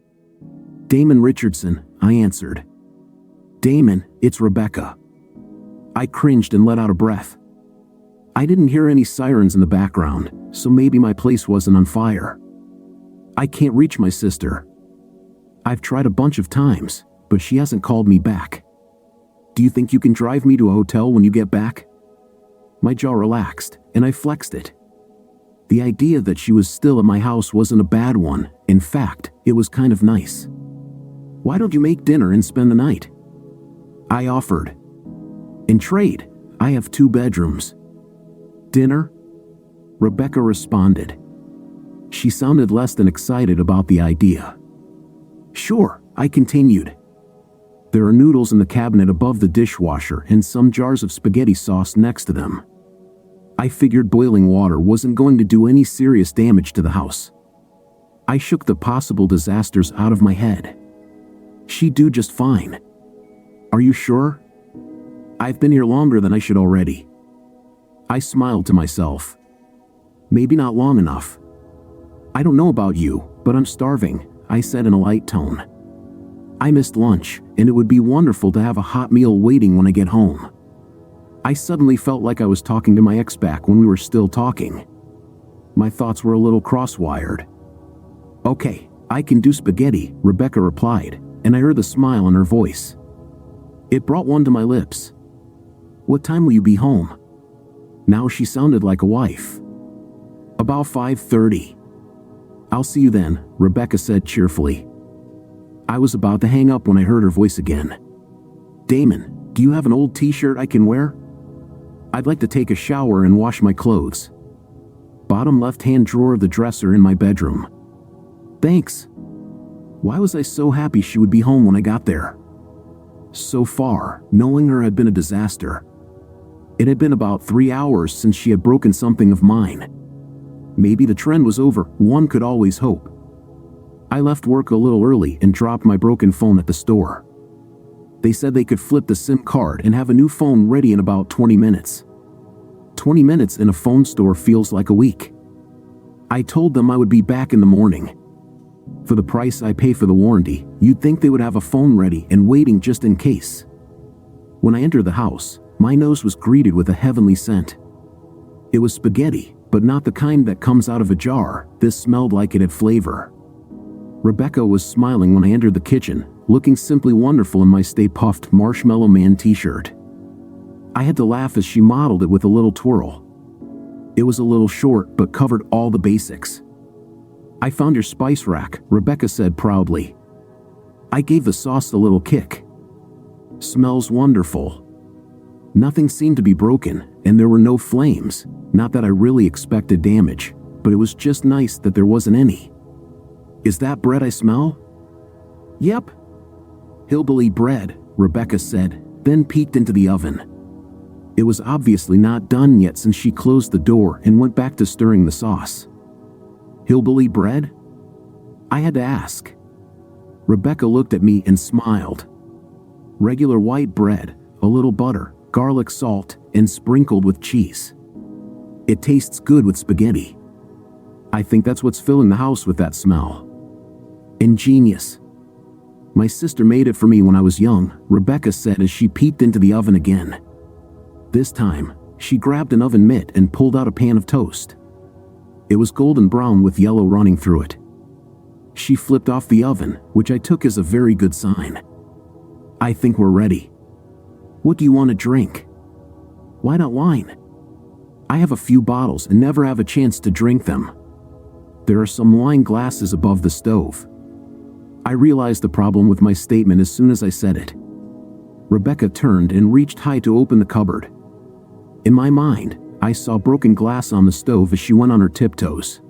"Damon Richardson," I answered. "Damon, it's Rebecca." I cringed and let out a breath. I didn't hear any sirens in the background, so maybe my place wasn't on fire. "I can't reach my sister. I've tried a bunch of times, but she hasn't called me back. Do you think you can drive me to a hotel when you get back?" My jaw relaxed, and I flexed it. The idea that she was still at my house wasn't a bad one. In fact, it was kind of nice. "Why don't you make dinner and spend the night?" I offered. "In trade, I have 2 bedrooms." "Dinner?" Rebecca responded. She sounded less than excited about the idea. "Sure," I continued. "There are noodles in the cabinet above the dishwasher and some jars of spaghetti sauce next to them." I figured boiling water wasn't going to do any serious damage to the house. I shook the possible disasters out of my head. "She'd do just fine." "Are you sure?" "I've been here longer than I should already." I smiled to myself. Maybe not long enough. "I don't know about you, but I'm starving," I said in a light tone. I missed lunch, and it would be wonderful to have a hot meal waiting when I get home. I suddenly felt like I was talking to my ex back when we were still talking. My thoughts were a little cross-wired. "Okay, I can do spaghetti," Rebecca replied, and I heard the smile in her voice. It brought one to my lips. "What time will you be home?" Now she sounded like a wife. "About 5:30. "I'll see you then," Rebecca said cheerfully. I was about to hang up when I heard her voice again. "Damon, do you have an old t-shirt I can wear? I'd like to take a shower and wash my clothes." Bottom left-hand drawer of the dresser in my bedroom. "Thanks." Why was I so happy she would be home when I got there? So far, knowing her had been a disaster. It had been about 3 hours since she had broken something of mine. Maybe the trend was over, one could always hope. I left work a little early and dropped my broken phone at the store. They said they could flip the SIM card and have a new phone ready in about 20 minutes. 20 minutes in a phone store feels like a week. I told them I would be back in the morning. For the price I pay for the warranty, you'd think they would have a phone ready and waiting just in case. When I entered the house, my nose was greeted with a heavenly scent. It was spaghetti, but not the kind that comes out of a jar. This smelled like it had flavor. Rebecca was smiling when I entered the kitchen, looking simply wonderful in my Stay Puft Marshmallow Man t-shirt. I had to laugh as she modeled it with a little twirl. It was a little short but covered all the basics. "I found your spice rack," Rebecca said proudly. I gave the sauce a little kick. "Smells wonderful." Nothing seemed to be broken, and there were no flames. Not that I really expected damage, but it was just nice that there wasn't any. "Is that bread I smell?" "Yep." "Hillbilly bread," Rebecca said, then peeked into the oven. It was obviously not done yet since she closed the door and went back to stirring the sauce. "Hillbilly bread?" I had to ask. Rebecca looked at me and smiled. "Regular white bread, a little butter, garlic salt, and sprinkled with cheese. It tastes good with spaghetti. I think that's what's filling the house with that smell. Ingenious. My sister made it for me when I was young," Rebecca said as she peeked into the oven again. This time, she grabbed an oven mitt and pulled out a pan of toast. It was golden brown with yellow running through it. She flipped off the oven, which I took as a very good sign. "I think we're ready. What do you want to drink?" "Why not wine? I have a few bottles and never have a chance to drink them. There are some wine glasses above the stove." I realized the problem with my statement as soon as I said it. Rebecca turned and reached high to open the cupboard. In my mind, I saw broken glass on the stove as she went on her tiptoes.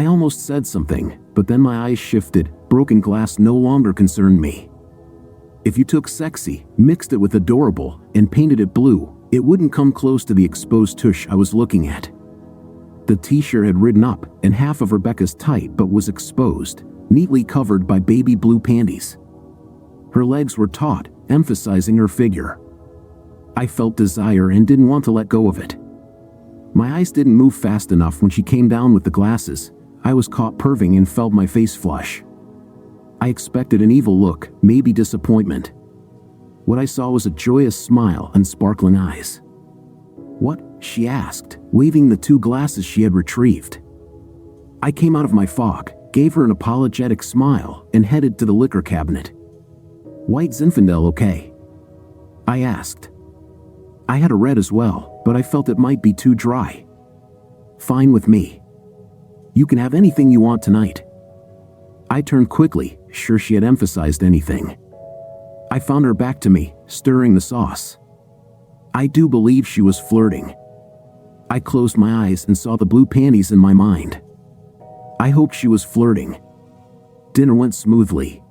I almost said something, but then my eyes shifted. Broken glass no longer concerned me. If you took sexy, mixed it with adorable, and painted it blue, it wouldn't come close to the exposed tush I was looking at. The t-shirt had ridden up, and half of Rebecca's tight butt was exposed, neatly covered by baby blue panties. Her legs were taut, emphasizing her figure. I felt desire and didn't want to let go of it. My eyes didn't move fast enough when she came down with the glasses. I was caught perving and felt my face flush. I expected an evil look, maybe disappointment. What I saw was a joyous smile and sparkling eyes. "What?" she asked, waving the 2 glasses she had retrieved. I came out of my fog, gave her an apologetic smile, and headed to the liquor cabinet. "White Zinfandel, okay?" I asked. I had a red as well, but I felt it might be too dry. "Fine with me. You can have anything you want tonight." I turned quickly, sure she had emphasized anything. I found her back to me, stirring the sauce. I do believe she was flirting. I closed my eyes and saw the blue panties in my mind. I hoped she was flirting. Dinner went smoothly.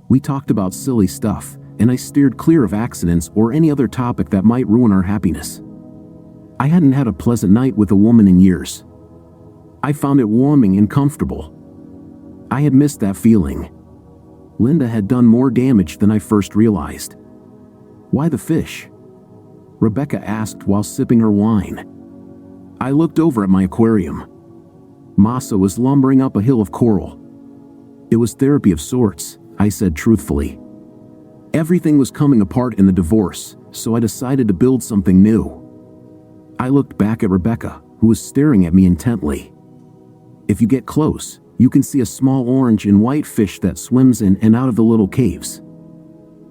We talked about silly stuff, and I steered clear of accidents or any other topic that might ruin our happiness. I hadn't had a pleasant night with a woman in years. I found it warming and comfortable. I had missed that feeling. Linda had done more damage than I first realized. "Why the fish?" Rebecca asked while sipping her wine. I looked over at my aquarium. Masa was lumbering up a hill of coral. "It was therapy of sorts," I said truthfully. Everything was coming apart in the divorce, so I decided to build something new. I looked back at Rebecca, who was staring at me intently. "If you get close, you can see a small orange and white fish that swims in and out of the little caves."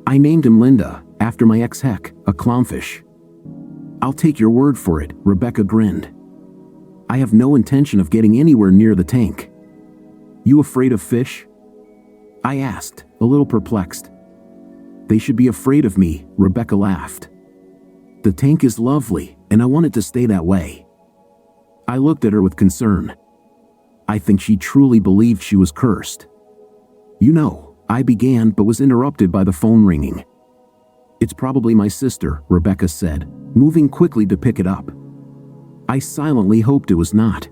I named him Linda, after my ex-Heck, a clownfish. "I'll take your word for it," Rebecca grinned. "I have no intention of getting anywhere near the tank." "You afraid of fish?" I asked, a little perplexed. "They should be afraid of me," Rebecca laughed. "The tank is lovely, and I want it to stay that way." I looked at her with concern. I think she truly believed she was cursed. "You know," I began but was interrupted by the phone ringing. "It's probably my sister," Rebecca said, moving quickly to pick it up. I silently hoped it was not.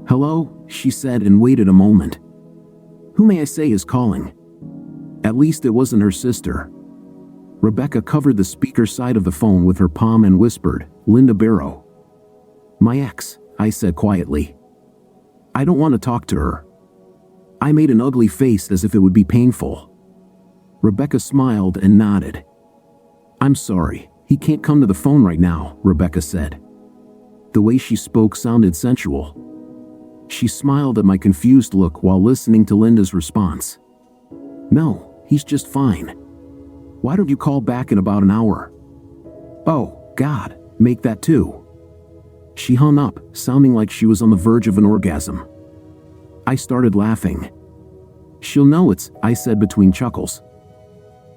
"Hello," she said and waited a moment. "Who may I say is calling?" At least it wasn't her sister. Rebecca covered the speaker side of the phone with her palm and whispered, "Linda Barrow." "My ex," I said quietly. "I don't want to talk to her." I made an ugly face as if it would be painful. Rebecca smiled and nodded. "I'm sorry, he can't come to the phone right now," Rebecca said. The way she spoke sounded sensual. She smiled at my confused look while listening to Linda's response. "No, he's just fine. Why don't you call back in about an hour?" "Oh, God, make that 2." She hung up, sounding like she was on the verge of an orgasm. I started laughing. "She'll know it's," I said between chuckles.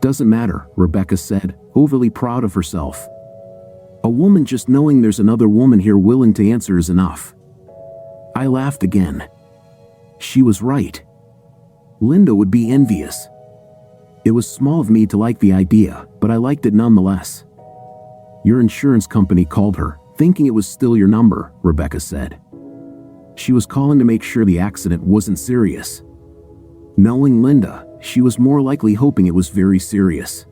"Doesn't matter," Rebecca said, overly proud of herself. "A woman just knowing there's another woman here willing to answer is enough." I laughed again. She was right. Linda would be envious. It was small of me to like the idea, but I liked it nonetheless. "Your insurance company called her, thinking it was still your number," Rebecca said. "She was calling to make sure the accident wasn't serious." Knowing Linda, she was more likely hoping it was very serious.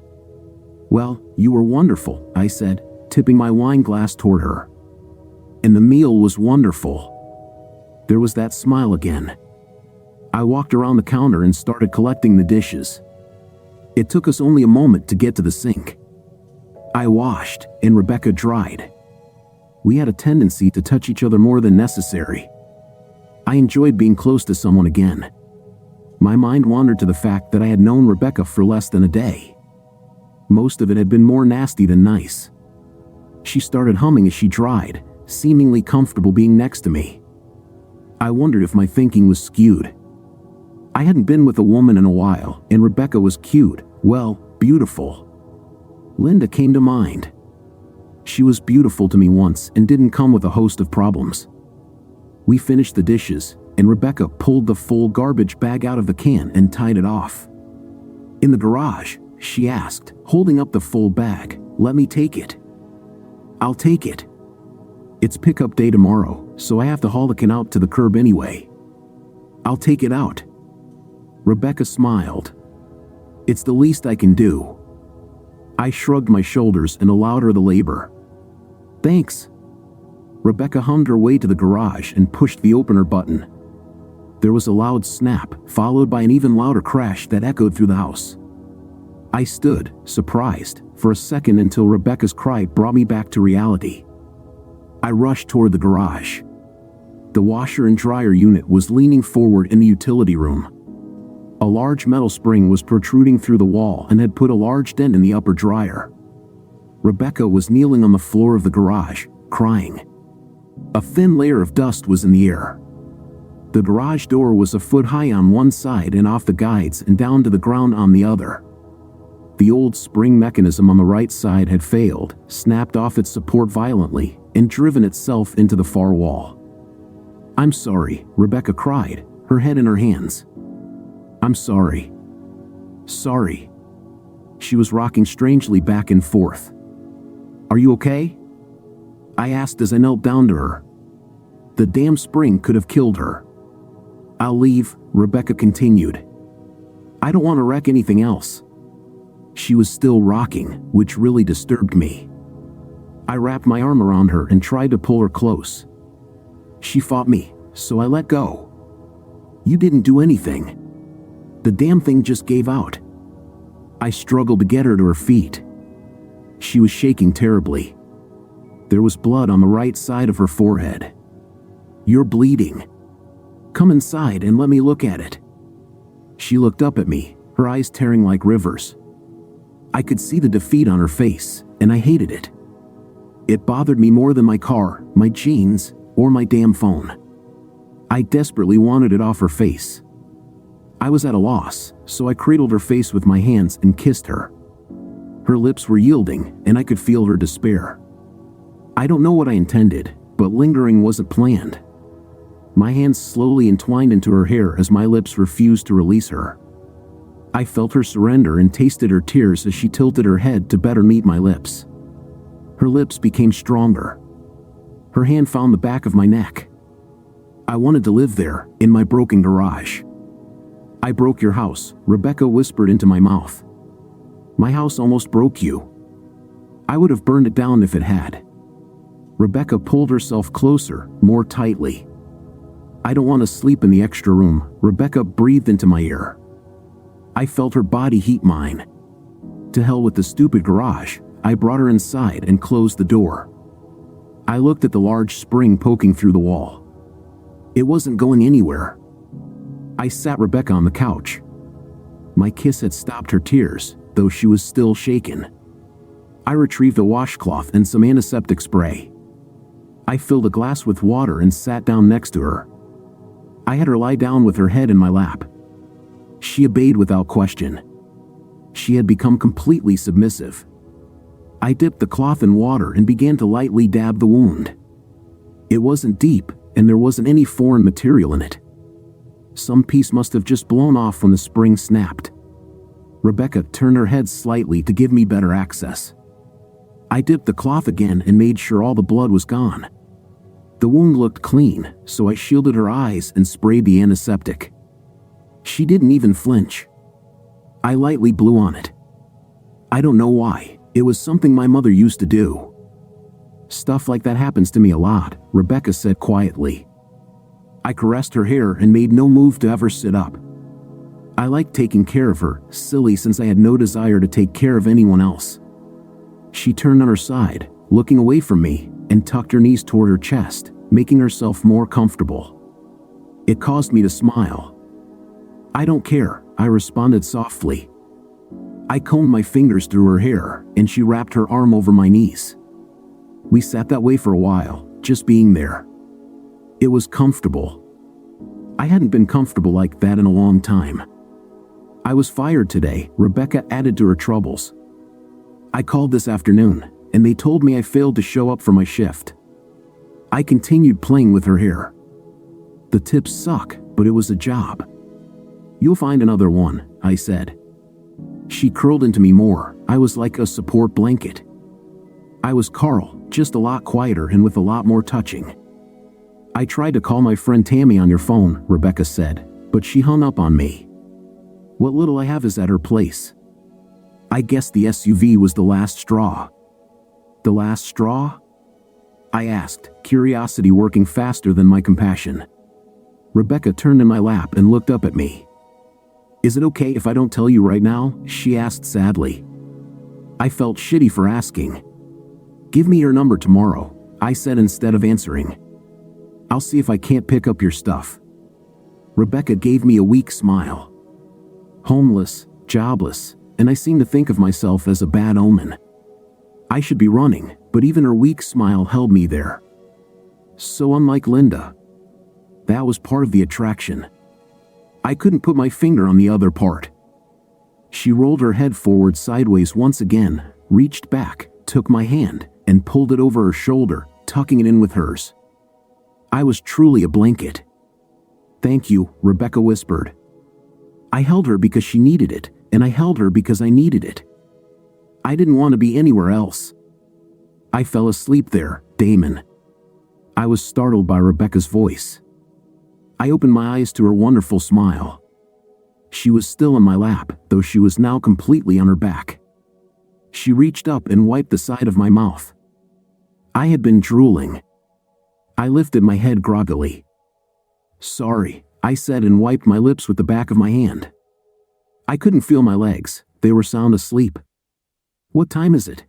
"Well, you were wonderful," I said, tipping my wine glass toward her. "And the meal was wonderful." There was that smile again. I walked around the counter and started collecting the dishes. It took us only a moment to get to the sink. I washed, and Rebecca dried. We had a tendency to touch each other more than necessary. I enjoyed being close to someone again. My mind wandered to the fact that I had known Rebecca for less than a day. Most of it had been more nasty than nice. She started humming as she dried, seemingly comfortable being next to me. I wondered if my thinking was skewed. I hadn't been with a woman in a while, and Rebecca was cute, well, beautiful. Linda came to mind. She was beautiful to me once and didn't come with a host of problems. We finished the dishes, and Rebecca pulled the full garbage bag out of the can and tied it off. "In the garage?" she asked, holding up the full bag. "Let me take it." "I'll take it. It's pickup day tomorrow, so I have to haul the can out to the curb anyway." "I'll take it out." Rebecca smiled. "It's the least I can do." I shrugged my shoulders and allowed her the labor. "Thanks." Rebecca hummed her way to the garage and pushed the opener button. There was a loud snap, followed by an even louder crash that echoed through the house. I stood, surprised, for a second until Rebecca's cry brought me back to reality. I rushed toward the garage. The washer and dryer unit was leaning forward in the utility room. A large metal spring was protruding through the wall and had put a large dent in the upper dryer. Rebecca was kneeling on the floor of the garage, crying. A thin layer of dust was in the air. The garage door was a foot high on one side and off the guides and down to the ground on the other. The old spring mechanism on the right side had failed, snapped off its support violently, and driven itself into the far wall. "I'm sorry," Rebecca cried, her head in her hands. "I'm sorry. Sorry." She was rocking strangely back and forth. "Are you okay?" I asked as I knelt down to her. The damn spring could have killed her. "I'll leave," Rebecca continued. "I don't want to wreck anything else." She was still rocking, which really disturbed me. I wrapped my arm around her and tried to pull her close. She fought me, so I let go. "You didn't do anything. The damn thing just gave out." I struggled to get her to her feet. She was shaking terribly. There was blood on the right side of her forehead. "You're bleeding. Come inside and let me look at it." She looked up at me, her eyes tearing like rivers. I could see the defeat on her face, and I hated it. It bothered me more than my car, my jeans, or my damn phone. I desperately wanted it off her face. I was at a loss, so I cradled her face with my hands and kissed her. Her lips were yielding, and I could feel her despair. I don't know what I intended, but lingering wasn't planned. My hands slowly entwined into her hair as my lips refused to release her. I felt her surrender and tasted her tears as she tilted her head to better meet my lips. Her lips became stronger. Her hand found the back of my neck. I wanted to live there, in my broken garage. "I broke your house," Rebecca whispered into my mouth. "My house almost broke you. I would have burned it down if it had." Rebecca pulled herself closer, more tightly. "I don't want to sleep in the extra room," Rebecca breathed into my ear. I felt her body heat mine. To hell with the stupid garage, I brought her inside and closed the door. I looked at the large spring poking through the wall. It wasn't going anywhere. I sat Rebecca on the couch. My kiss had stopped her tears, though she was still shaken. I retrieved a washcloth and some antiseptic spray. I filled a glass with water and sat down next to her. I had her lie down with her head in my lap. She obeyed without question. She had become completely submissive. I dipped the cloth in water and began to lightly dab the wound. It wasn't deep, and there wasn't any foreign material in it. Some piece must have just blown off when the spring snapped. Rebecca turned her head slightly to give me better access. I dipped the cloth again and made sure all the blood was gone. The wound looked clean, so I shielded her eyes and sprayed the antiseptic. She didn't even flinch. I lightly blew on it. I don't know why. It was something my mother used to do. "Stuff like that happens to me a lot," Rebecca said quietly. I caressed her hair and made no move to ever sit up. I liked taking care of her, silly since I had no desire to take care of anyone else. She turned on her side, looking away from me, and tucked her knees toward her chest, making herself more comfortable. It caused me to smile. "I don't care," I responded softly. I combed my fingers through her hair, and she wrapped her arm over my knees. We sat that way for a while, just being there. It was comfortable. I hadn't been comfortable like that in a long time. I was fired today, Rebecca added to her troubles. I called this afternoon, and they told me I failed to show up for my shift. I continued playing with her hair. The tips suck, but it was a job. You'll find another one, I said. She curled into me more. I was like a support blanket. I was Carl, just a lot quieter and with a lot more touching. I tried to call my friend Tammy on your phone, Rebecca said, but she hung up on me. What little I have is at her place. I guess the SUV was the last straw. The last straw? I asked, curiosity working faster than my compassion. Rebecca turned in my lap and looked up at me. Is it okay if I don't tell you right now? She asked sadly. I felt shitty for asking. Give me your number tomorrow, I said instead of answering. I'll see if I can't pick up your stuff. Rebecca gave me a weak smile. Homeless, jobless, and I seemed to think of myself as a bad omen. I should be running, but even her weak smile held me there. So unlike Linda. That was part of the attraction. I couldn't put my finger on the other part. She rolled her head forward sideways once again, reached back, took my hand, and pulled it over her shoulder, tucking it in with hers. I was truly a blanket. Thank you, Rebecca whispered. I held her because she needed it, and I held her because I needed it. I didn't want to be anywhere else. I fell asleep there, Damon. I was startled by Rebecca's voice. I opened my eyes to her wonderful smile. She was still in my lap, though she was now completely on her back. She reached up and wiped the side of my mouth. I had been drooling. I lifted my head groggily. Sorry, I said and wiped my lips with the back of my hand. I couldn't feel my legs, they were sound asleep. What time is it?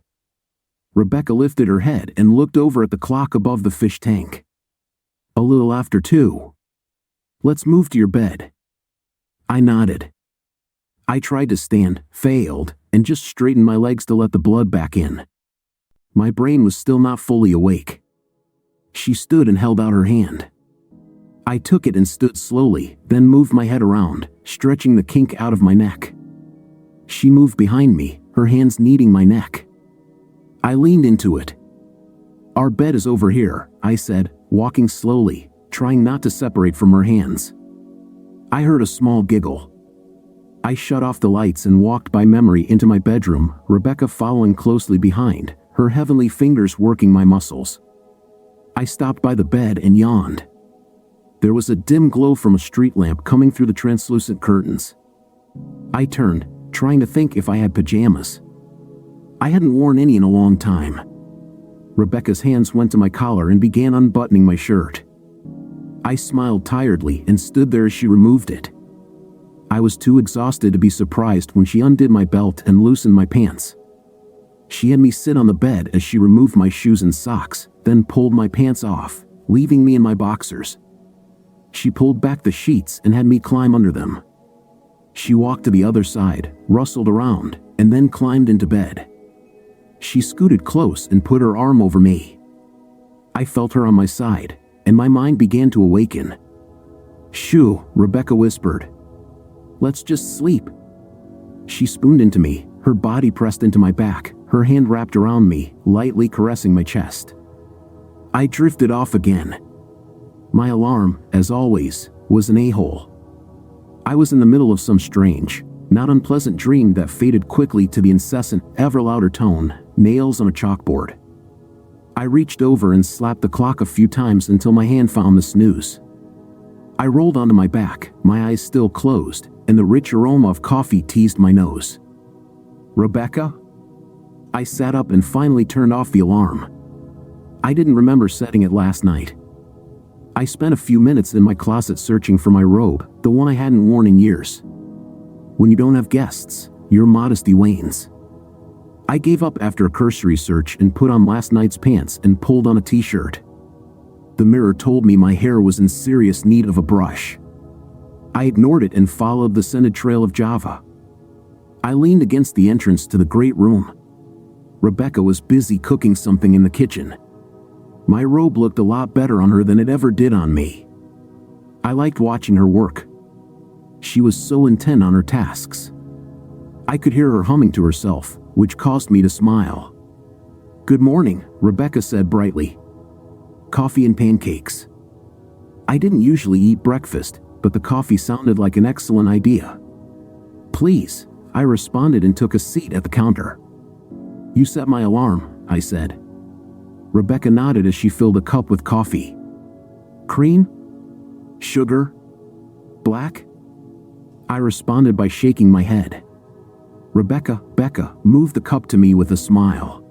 Rebecca lifted her head and looked over at the clock above the fish tank. A little after 2. Let's move to your bed. I nodded. I tried to stand, failed, and just straightened my legs to let the blood back in. My brain was still not fully awake. She stood and held out her hand. I took it and stood slowly, then moved my head around, stretching the kink out of my neck. She moved behind me, her hands kneading my neck. I leaned into it. Our bed is over here, I said, walking slowly, trying not to separate from her hands. I heard a small giggle. I shut off the lights and walked by memory into my bedroom, Rebecca following closely behind, her heavenly fingers working my muscles. I stopped by the bed and yawned. There was a dim glow from a street lamp coming through the translucent curtains. I turned, trying to think if I had pajamas. I hadn't worn any in a long time. Rebecca's hands went to my collar and began unbuttoning my shirt. I smiled tiredly and stood there as she removed it. I was too exhausted to be surprised when she undid my belt and loosened my pants. She had me sit on the bed as she removed my shoes and socks, then pulled my pants off, leaving me in my boxers. She pulled back the sheets and had me climb under them. She walked to the other side, rustled around, and then climbed into bed. She scooted close and put her arm over me. I felt her on my side, and my mind began to awaken. Shoo, Rebecca whispered. Let's just sleep. She spooned into me, her body pressed into my back, her hand wrapped around me, lightly caressing my chest. I drifted off again. My alarm, as always, was an a-hole. I was in the middle of some strange, not unpleasant dream that faded quickly to the incessant, ever louder tone, nails on a chalkboard. I reached over and slapped the clock a few times until my hand found the snooze. I rolled onto my back, my eyes still closed, and the rich aroma of coffee teased my nose. Rebecca? I sat up and finally turned off the alarm. I didn't remember setting it last night. I spent a few minutes in my closet searching for my robe, the one I hadn't worn in years. When you don't have guests, your modesty wanes. I gave up after a cursory search and put on last night's pants and pulled on a t-shirt. The mirror told me my hair was in serious need of a brush. I ignored it and followed the scented trail of Java. I leaned against the entrance to the great room. Rebecca was busy cooking something in the kitchen. My robe looked a lot better on her than it ever did on me. I liked watching her work. She was so intent on her tasks. I could hear her humming to herself, which caused me to smile. Good morning, Rebecca said brightly. Coffee and pancakes. I didn't usually eat breakfast, but the coffee sounded like an excellent idea. Please, I responded and took a seat at the counter. You set my alarm, I said. Rebecca nodded as she filled a cup with coffee. Cream? Sugar? Black? I responded by shaking my head. Becca moved the cup to me with a smile.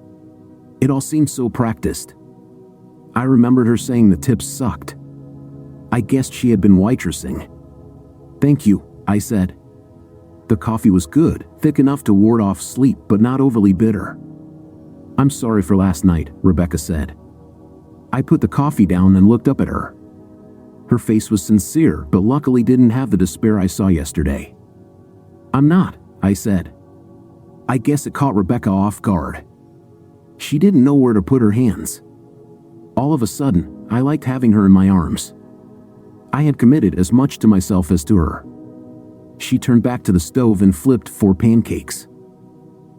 It all seemed so practiced. I remembered her saying the tips sucked. I guessed she had been waitressing. Thank you, I said. The coffee was good, thick enough to ward off sleep but not overly bitter. I'm sorry for last night, Rebecca said. I put the coffee down and looked up at her. Her face was sincere, but luckily didn't have the despair I saw yesterday. I'm not, I said. I guess it caught Rebecca off guard. She didn't know where to put her hands. All of a sudden, I liked having her in my arms. I had committed as much to myself as to her. She turned back to the stove and flipped 4 pancakes.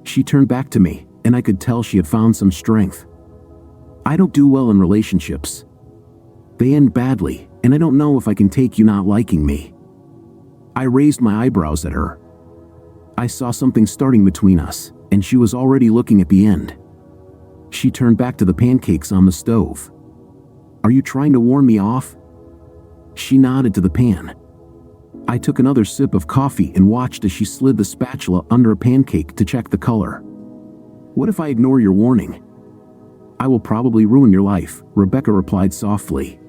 She turned back to me, and I could tell she had found some strength. I don't do well in relationships. They end badly, and I don't know if I can take you not liking me. I raised my eyebrows at her. I saw something starting between us, and she was already looking at the end. She turned back to the pancakes on the stove. Are you trying to warn me off? She nodded to the pan. I took another sip of coffee and watched as she slid the spatula under a pancake to check the color. What if I ignore your warning? I will probably ruin your life, Rebecca replied softly.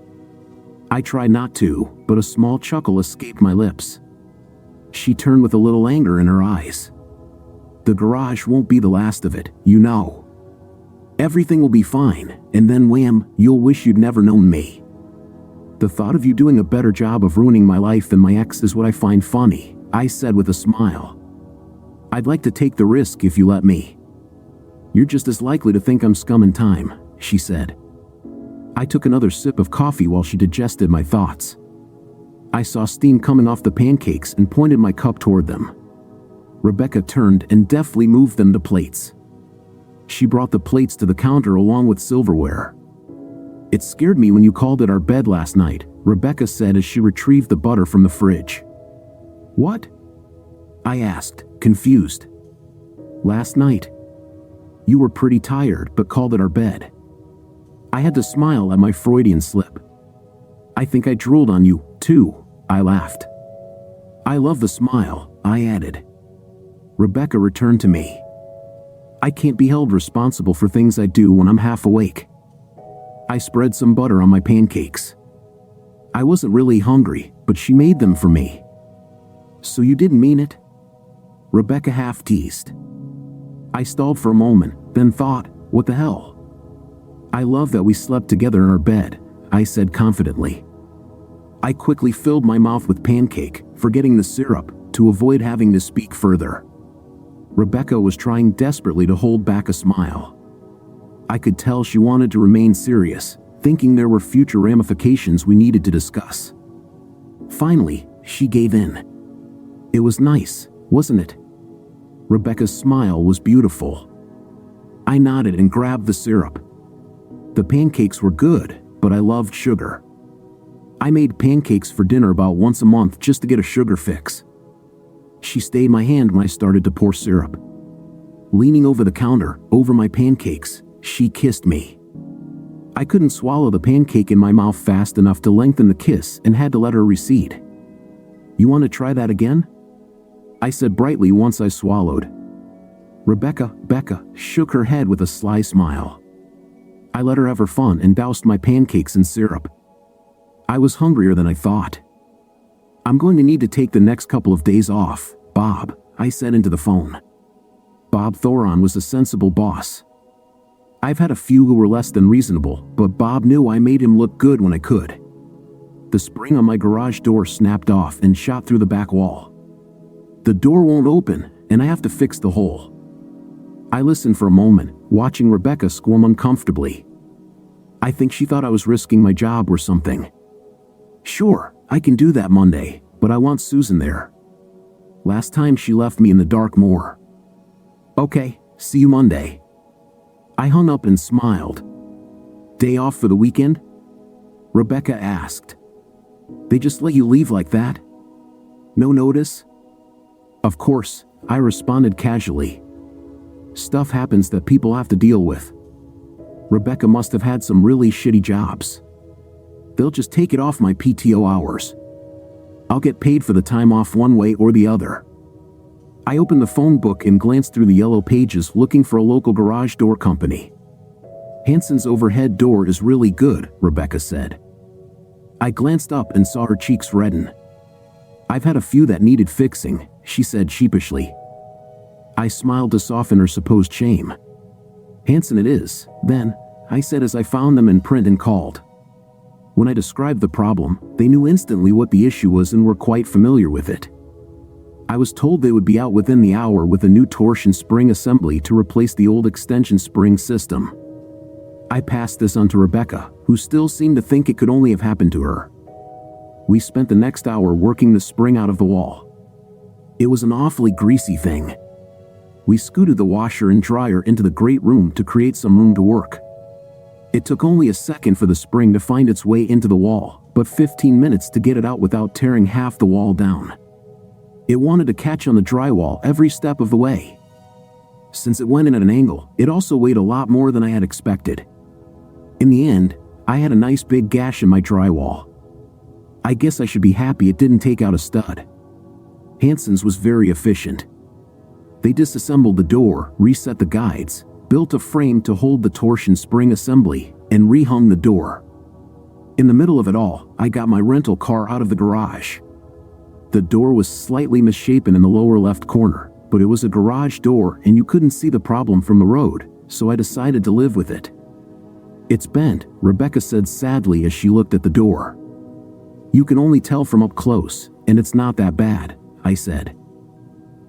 I tried not to, but a small chuckle escaped my lips. She turned with a little anger in her eyes. The garage won't be the last of it, you know. Everything will be fine, and then wham, you'll wish you'd never known me. The thought of you doing a better job of ruining my life than my ex is what I find funny, I said with a smile. I'd like to take the risk if you let me. You're just as likely to think I'm scum in time, she said. I took another sip of coffee while she digested my thoughts. I saw steam coming off the pancakes and pointed my cup toward them. Rebecca turned and deftly moved them to plates. She brought the plates to the counter along with silverware. It scared me when you called it our bed last night, Rebecca said as she retrieved the butter from the fridge. What? I asked, confused. Last night. You were pretty tired but called it our bed. I had to smile at my Freudian slip. I think I drooled on you, too, I laughed. I love the smile, I added. Rebecca returned to me. I can't be held responsible for things I do when I'm half awake. I spread some butter on my pancakes. I wasn't really hungry, but she made them for me. So you didn't mean it? Rebecca half teased. I stalled for a moment, then thought, what the hell? I love that we slept together in our bed, I said confidently. I quickly filled my mouth with pancake, forgetting the syrup, to avoid having to speak further. Rebecca was trying desperately to hold back a smile. I could tell she wanted to remain serious, thinking there were future ramifications we needed to discuss. Finally, she gave in. It was nice, wasn't it? Rebecca's smile was beautiful. I nodded and grabbed the syrup. The pancakes were good, but I loved sugar. I made pancakes for dinner about once a month just to get a sugar fix. She stayed my hand when I started to pour syrup. Leaning over the counter, over my pancakes, she kissed me. I couldn't swallow the pancake in my mouth fast enough to lengthen the kiss and had to let her recede. You want to try that again? I said brightly once I swallowed. Becca shook her head with a sly smile. I let her have her fun and doused my pancakes in syrup. I was hungrier than I thought. I'm going to need to take the next couple of days off, Bob, I said into the phone. Bob Thoron was a sensible boss. I've had a few who were less than reasonable, but Bob knew I made him look good when I could. The spring on my garage door snapped off and shot through the back wall. The door won't open, and I have to fix the hole. I listened for a moment, watching Rebecca squirm uncomfortably. I think she thought I was risking my job or something. Sure, I can do that Monday, but I want Susan there. Last time she left me in the dark more. Okay, see you Monday. I hung up and smiled. Day off for the weekend? Rebecca asked. They just let you leave like that? No notice? Of course, I responded casually. Stuff happens that people have to deal with. Rebecca must have had some really shitty jobs. They'll just take it off my PTO hours. I'll get paid for the time off one way or the other. I opened the phone book and glanced through the yellow pages looking for a local garage door company. Hansen's overhead door is really good, Rebecca said. I glanced up and saw her cheeks redden. I've had a few that needed fixing, she said sheepishly. I smiled to soften her supposed shame. Hansen it is, then, I said as I found them in print and called. When I described the problem, they knew instantly what the issue was and were quite familiar with it. I was told they would be out within the hour with a new torsion spring assembly to replace the old extension spring system. I passed this on to Rebecca, who still seemed to think it could only have happened to her. We spent the next hour working the spring out of the wall. It was an awfully greasy thing. We scooted the washer and dryer into the great room to create some room to work. It took only a second for the spring to find its way into the wall, but 15 minutes to get it out without tearing half the wall down. It wanted to catch on the drywall every step of the way. Since it went in at an angle, it also weighed a lot more than I had expected. In the end, I had a nice big gash in my drywall. I guess I should be happy it didn't take out a stud. Hansen's was very efficient. They disassembled the door, reset the guides, built a frame to hold the torsion spring assembly, and rehung the door. In the middle of it all, I got my rental car out of the garage. The door was slightly misshapen in the lower left corner, but it was a garage door and you couldn't see the problem from the road, so I decided to live with it. It's bent, Rebecca said sadly as she looked at the door. You can only tell from up close, and it's not that bad, I said.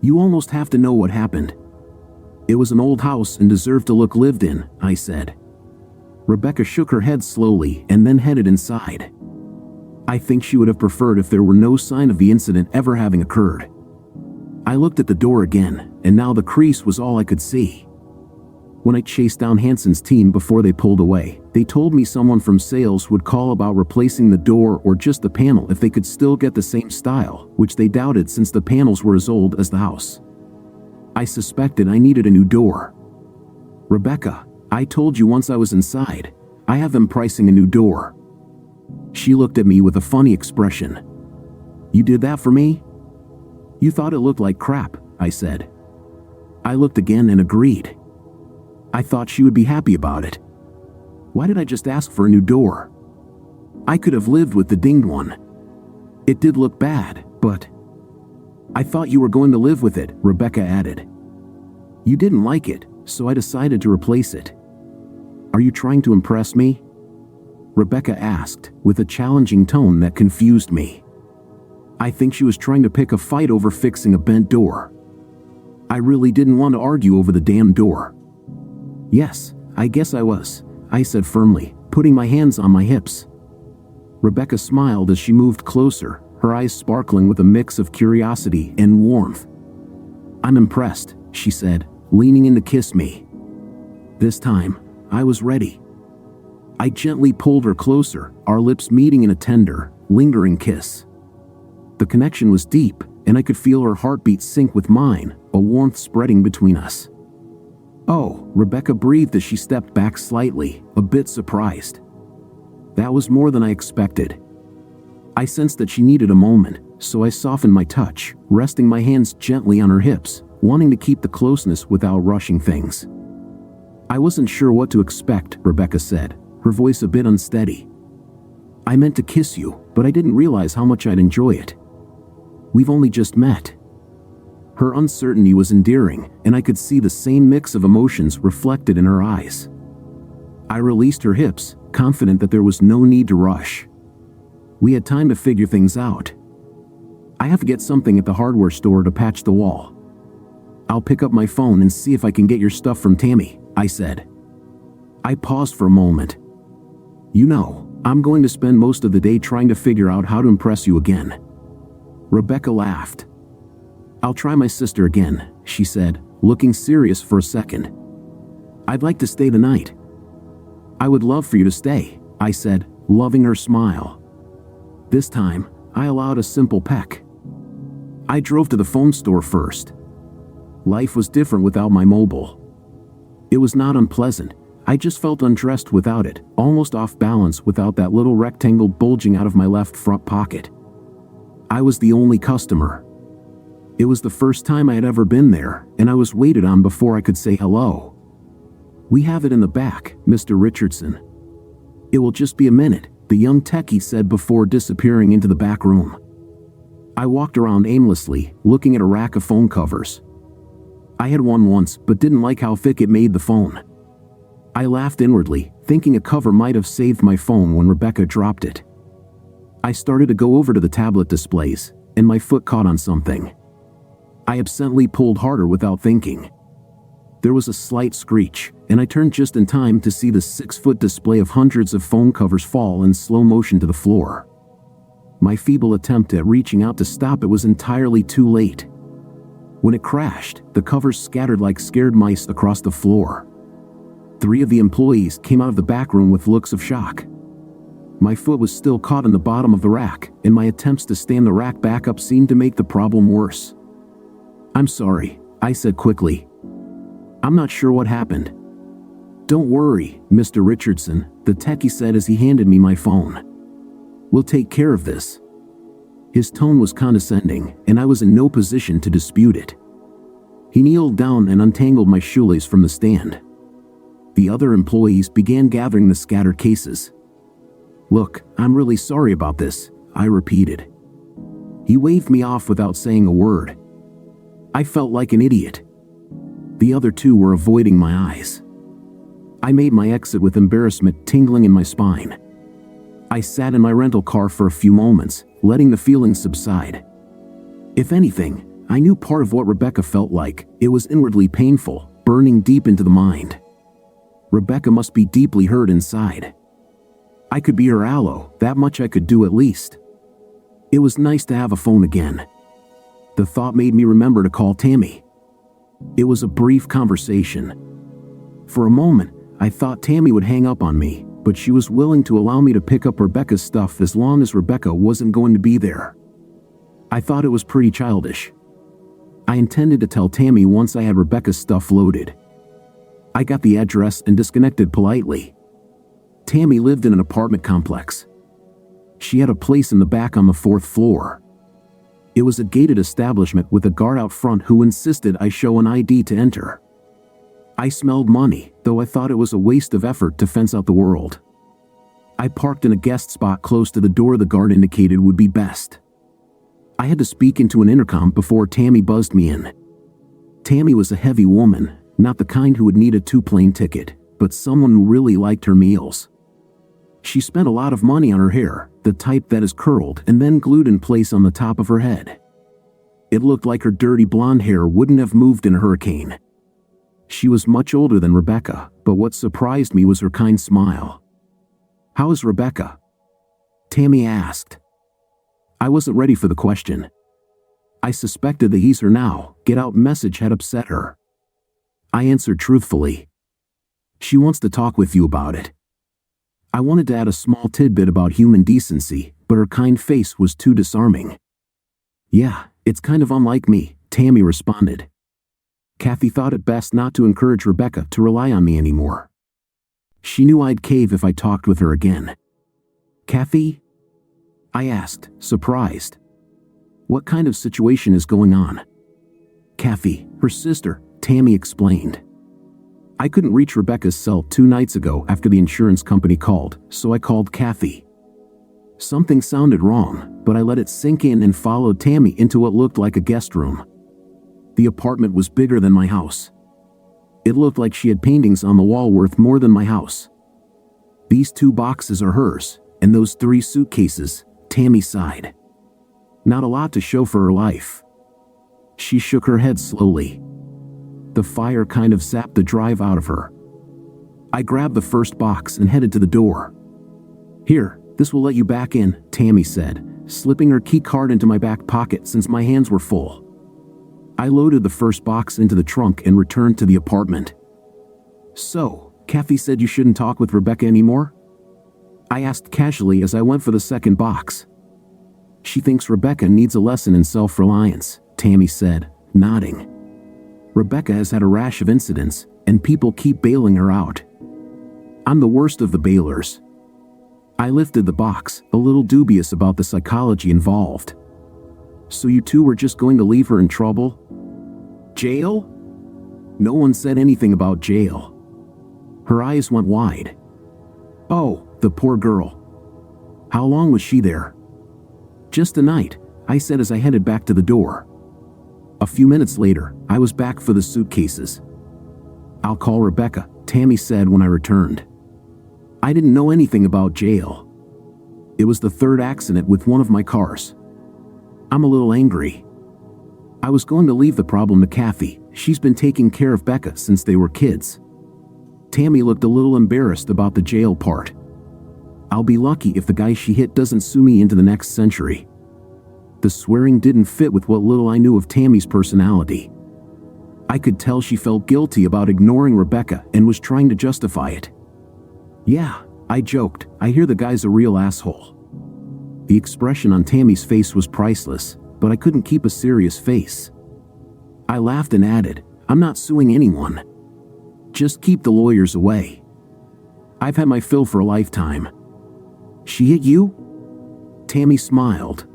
You almost have to know what happened. It was an old house and deserved to look lived in, I said. Rebecca shook her head slowly and then headed inside. I think she would have preferred if there were no sign of the incident ever having occurred. I looked at the door again, and now the crease was all I could see. When I chased down Hansen's team before they pulled away, they told me someone from sales would call about replacing the door or just the panel if they could still get the same style, which they doubted since the panels were as old as the house. I suspected I needed a new door. Rebecca, I told you once I was inside, I have them pricing a new door. She looked at me with a funny expression. You did that for me? You thought it looked like crap, I said. I looked again and agreed. I thought she would be happy about it. Why did I just ask for a new door? I could have lived with the dinged one. It did look bad, but... I thought you were going to live with it, Rebecca added. You didn't like it, so I decided to replace it. Are you trying to impress me? Rebecca asked, with a challenging tone that confused me. I think she was trying to pick a fight over fixing a bent door. I really didn't want to argue over the damn door. Yes, I guess I was, I said firmly, putting my hands on my hips. Rebecca smiled as she moved closer, her eyes sparkling with a mix of curiosity and warmth. I'm impressed, she said, leaning in to kiss me. This time, I was ready. I gently pulled her closer, our lips meeting in a tender, lingering kiss. The connection was deep, and I could feel her heartbeat sync with mine, a warmth spreading between us. Oh, Rebecca breathed as she stepped back slightly, a bit surprised. That was more than I expected. I sensed that she needed a moment, so I softened my touch, resting my hands gently on her hips, wanting to keep the closeness without rushing things. I wasn't sure what to expect, Rebecca said, her voice a bit unsteady. I meant to kiss you, but I didn't realize how much I'd enjoy it. We've only just met. Her uncertainty was endearing, and I could see the same mix of emotions reflected in her eyes. I released her hips, confident that there was no need to rush. We had time to figure things out. I have to get something at the hardware store to patch the wall. I'll pick up my phone and see if I can get your stuff from Tammy, I said. I paused for a moment. You know, I'm going to spend most of the day trying to figure out how to impress you again. Rebecca laughed. I'll try my sister again, she said, looking serious for a second. I'd like to stay the night. I would love for you to stay, I said, loving her smile. This time, I allowed a simple peck. I drove to the phone store first. Life was different without my mobile. It was not unpleasant. I just felt undressed without it, almost off balance without that little rectangle bulging out of my left front pocket. I was the only customer. It was the first time I had ever been there, and I was waited on before I could say hello. "We have it in the back, Mr. Richardson." "It will just be a minute," the young techie said before disappearing into the back room. I walked around aimlessly, looking at a rack of phone covers. I had one once, but didn't like how thick it made the phone. I laughed inwardly, thinking a cover might have saved my phone when Rebecca dropped it. I started to go over to the tablet displays, and my foot caught on something. I absently pulled harder without thinking. There was a slight screech, and I turned just in time to see the 6-foot display of hundreds of phone covers fall in slow motion to the floor. My feeble attempt at reaching out to stop it was entirely too late. When it crashed, the covers scattered like scared mice across the floor. 3 of the employees came out of the back room with looks of shock. My foot was still caught in the bottom of the rack, and my attempts to stand the rack back up seemed to make the problem worse. "I'm sorry," I said quickly. "I'm not sure what happened." "Don't worry, Mr. Richardson," the techie said as he handed me my phone. "We'll take care of this." His tone was condescending, and I was in no position to dispute it. He kneeled down and untangled my shoelace from the stand. The other employees began gathering the scattered cases. "Look, I'm really sorry about this," I repeated. He waved me off without saying a word. I felt like an idiot. The other 2 were avoiding my eyes. I made my exit with embarrassment tingling in my spine. I sat in my rental car for a few moments, letting the feelings subside. If anything, I knew part of what Rebecca felt like. It was inwardly painful, burning deep into the mind. Rebecca must be deeply hurt inside. I could be her aloe, that much I could do at least. It was nice to have a phone again. The thought made me remember to call Tammy. It was a brief conversation. For a moment, I thought Tammy would hang up on me, but she was willing to allow me to pick up Rebecca's stuff as long as Rebecca wasn't going to be there. I thought it was pretty childish. I intended to tell Tammy once I had Rebecca's stuff loaded. I got the address and disconnected politely. Tammy lived in an apartment complex. She had a place in the back on the 4th floor. It was a gated establishment with a guard out front who insisted I show an ID to enter. I smelled money, though I thought it was a waste of effort to fence out the world. I parked in a guest spot close to the door the guard indicated would be best. I had to speak into an intercom before Tammy buzzed me in. Tammy was a heavy woman, not the kind who would need a 2-plane ticket, but someone who really liked her meals. She spent a lot of money on her hair, the type that is curled and then glued in place on the top of her head. It looked like her dirty blonde hair wouldn't have moved in a hurricane. She was much older than Rebecca, but what surprised me was her kind smile. "How is Rebecca?" Tammy asked. I wasn't ready for the question. I suspected the "he's her now, get out" message had upset her. I answered truthfully. "She wants to talk with you about it." I wanted to add a small tidbit about human decency, but her kind face was too disarming. "Yeah, it's kind of unlike me," Tammy responded. Kathy thought it best not to encourage Rebecca to rely on me anymore. She knew I'd cave if I talked with her again. "Kathy?" I asked, surprised. "What kind of situation is going on?" "Kathy, her sister," Tammy explained. I couldn't reach Rebecca's cell 2 nights ago after the insurance company called, so I called Kathy. Something sounded wrong, but I let it sink in and followed Tammy into what looked like a guest room. The apartment was bigger than my house. It looked like she had paintings on the wall worth more than my house. "These 2 boxes are hers, and those 3 suitcases," Tammy sighed. "Not a lot to show for her life." She shook her head slowly. The fire kind of sapped the drive out of her. I grabbed the first box and headed to the door. "Here, this will let you back in," Tammy said, slipping her key card into my back pocket since my hands were full. I loaded the first box into the trunk and returned to the apartment. "So, Kathy said you shouldn't talk with Rebecca anymore?" I asked casually as I went for the second box. She thinks Rebecca needs a lesson in self-reliance, Tammy said, nodding. Rebecca has had a rash of incidents, and people keep bailing her out. I'm the worst of the bailers. I lifted the box, a little dubious about the psychology involved. So you two were just going to leave her in trouble? Jail? No one said anything about jail. Her eyes went wide. Oh, the poor girl. How long was she there? Just a night, I said as I headed back to the door. A few minutes later, I was back for the suitcases. I'll call Rebecca, Tammy said when I returned. I didn't know anything about jail. It was the third accident with one of my cars. I'm a little angry. I was going to leave the problem to Kathy. She's been taking care of Becca since they were kids. Tammy looked a little embarrassed about the jail part. I'll be lucky if the guy she hit doesn't sue me into the next century. The swearing didn't fit with what little I knew of Tammy's personality. I could tell she felt guilty about ignoring Rebecca and was trying to justify it. Yeah, I joked, I hear the guy's a real asshole. The expression on Tammy's face was priceless, but I couldn't keep a serious face. I laughed and added, I'm not suing anyone. Just keep the lawyers away. I've had my fill for a lifetime. She hit you? Tammy smiled.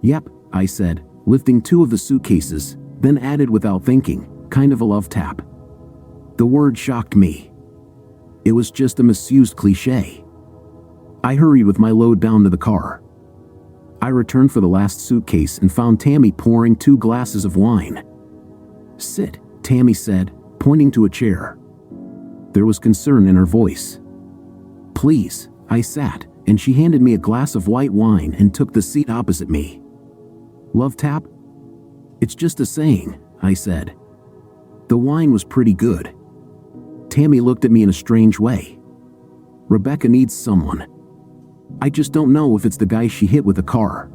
Yep, I said, lifting two of the suitcases, then added without thinking, kind of a love tap. The word shocked me. It was just a misused cliche. I hurried with my load down to the car. I returned for the last suitcase and found Tammy pouring 2 glasses of wine. Sit, Tammy said, pointing to a chair. There was concern in her voice. Please, I sat, and she handed me a glass of white wine and took the seat opposite me. Love tap? It's just a saying, I said. The wine was pretty good. Tammy looked at me in a strange way. Rebecca needs someone. I just don't know if it's the guy she hit with a car.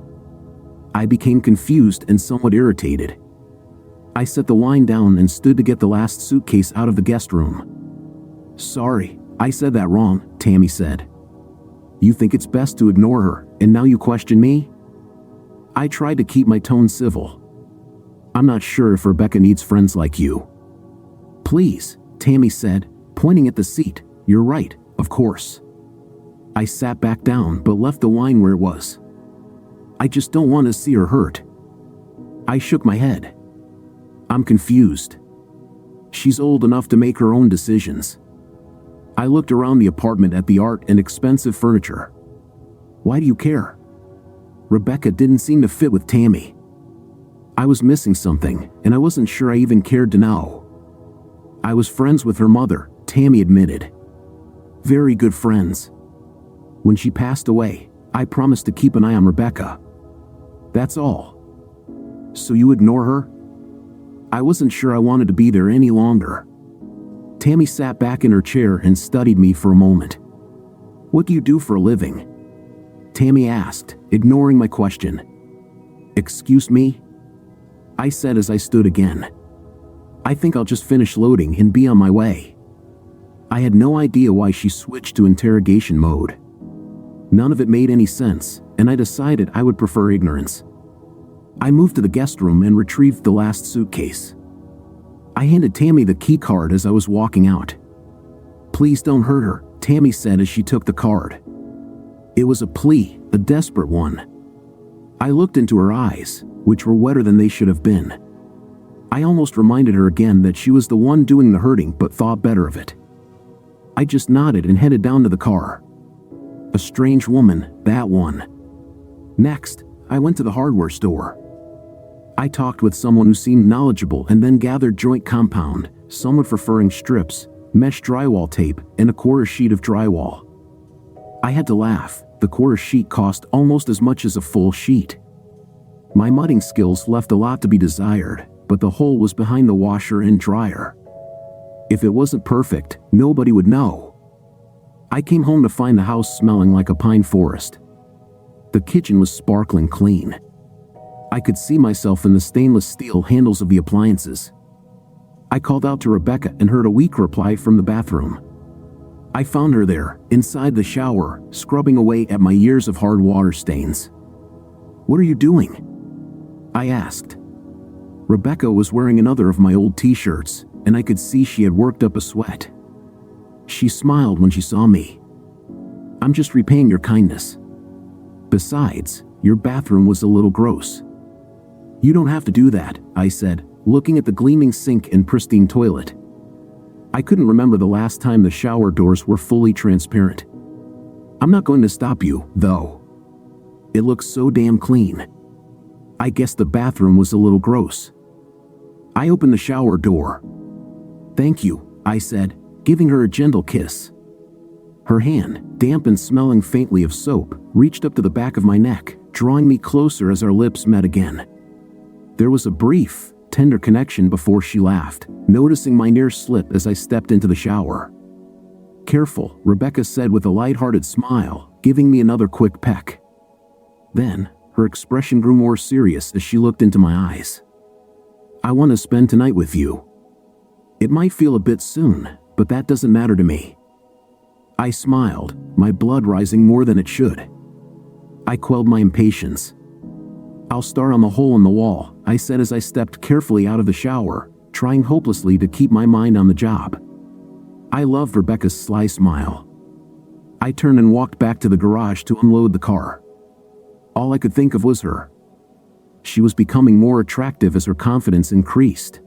I became confused and somewhat irritated. I set the wine down and stood to get the last suitcase out of the guest room. Sorry, I said that wrong, Tammy said. You think it's best to ignore her, and now you question me? I tried to keep my tone civil. I'm not sure if Rebecca needs friends like you. Please, Tammy said, pointing at the seat. You're right, of course. I sat back down but left the wine where it was. I just don't want to see her hurt. I shook my head. I'm confused. She's old enough to make her own decisions. I looked around the apartment at the art and expensive furniture. Why do you care? Rebecca didn't seem to fit with Tammy. I was missing something, and I wasn't sure I even cared to know. I was friends with her mother, Tammy admitted. Very good friends. When she passed away, I promised to keep an eye on Rebecca. That's all. So you ignore her? I wasn't sure I wanted to be there any longer. Tammy sat back in her chair and studied me for a moment. What do you do for a living? Tammy asked, ignoring my question. Excuse me? I said as I stood again. I think I'll just finish loading and be on my way. I had no idea why she switched to interrogation mode. None of it made any sense, and I decided I would prefer ignorance. I moved to the guest room and retrieved the last suitcase. I handed Tammy the key card as I was walking out. Please don't hurt her, Tammy said as she took the card. It was a plea, a desperate one. I looked into her eyes, which were wetter than they should have been. I almost reminded her again that she was the one doing the hurting but thought better of it. I just nodded and headed down to the car. A strange woman, that one. Next, I went to the hardware store. I talked with someone who seemed knowledgeable and then gathered joint compound, someone preferring strips, mesh drywall tape, and a quarter sheet of drywall. I had to laugh. The quarter sheet cost almost as much as a full sheet. My mudding skills left a lot to be desired, but the hole was behind the washer and dryer. If it wasn't perfect, nobody would know. I came home to find the house smelling like a pine forest. The kitchen was sparkling clean. I could see myself in the stainless steel handles of the appliances. I called out to Rebecca and heard a weak reply from the bathroom. I found her there, inside the shower, scrubbing away at my years of hard water stains. What are you doing?" I asked. Rebecca was wearing another of my old t-shirts, and I could see she had worked up a sweat. She smiled when she saw me. "I'm just repaying your kindness. Besides, your bathroom was a little gross." "You don't have to do that," I said, looking at the gleaming sink and pristine toilet. I couldn't remember the last time the shower doors were fully transparent. "I'm not going to stop you, though. It looks so damn clean." I guess the bathroom was a little gross. I opened the shower door. "Thank you," I said, giving her a gentle kiss. Her hand, damp and smelling faintly of soap, reached up to the back of my neck, drawing me closer as our lips met again. There was a brief, tender connection before she laughed, noticing my near slip as I stepped into the shower. "Careful," Rebecca said with a light-hearted smile, giving me another quick peck. Then, her expression grew more serious as she looked into my eyes. "I want to spend tonight with you. It might feel a bit soon, but that doesn't matter to me." I smiled, my blood rising more than it should. I quelled my impatience. "I'll start on the hole in the wall," I said as I stepped carefully out of the shower, trying hopelessly to keep my mind on the job. I loved Rebecca's sly smile. I turned and walked back to the garage to unload the car. All I could think of was her. She was becoming more attractive as her confidence increased.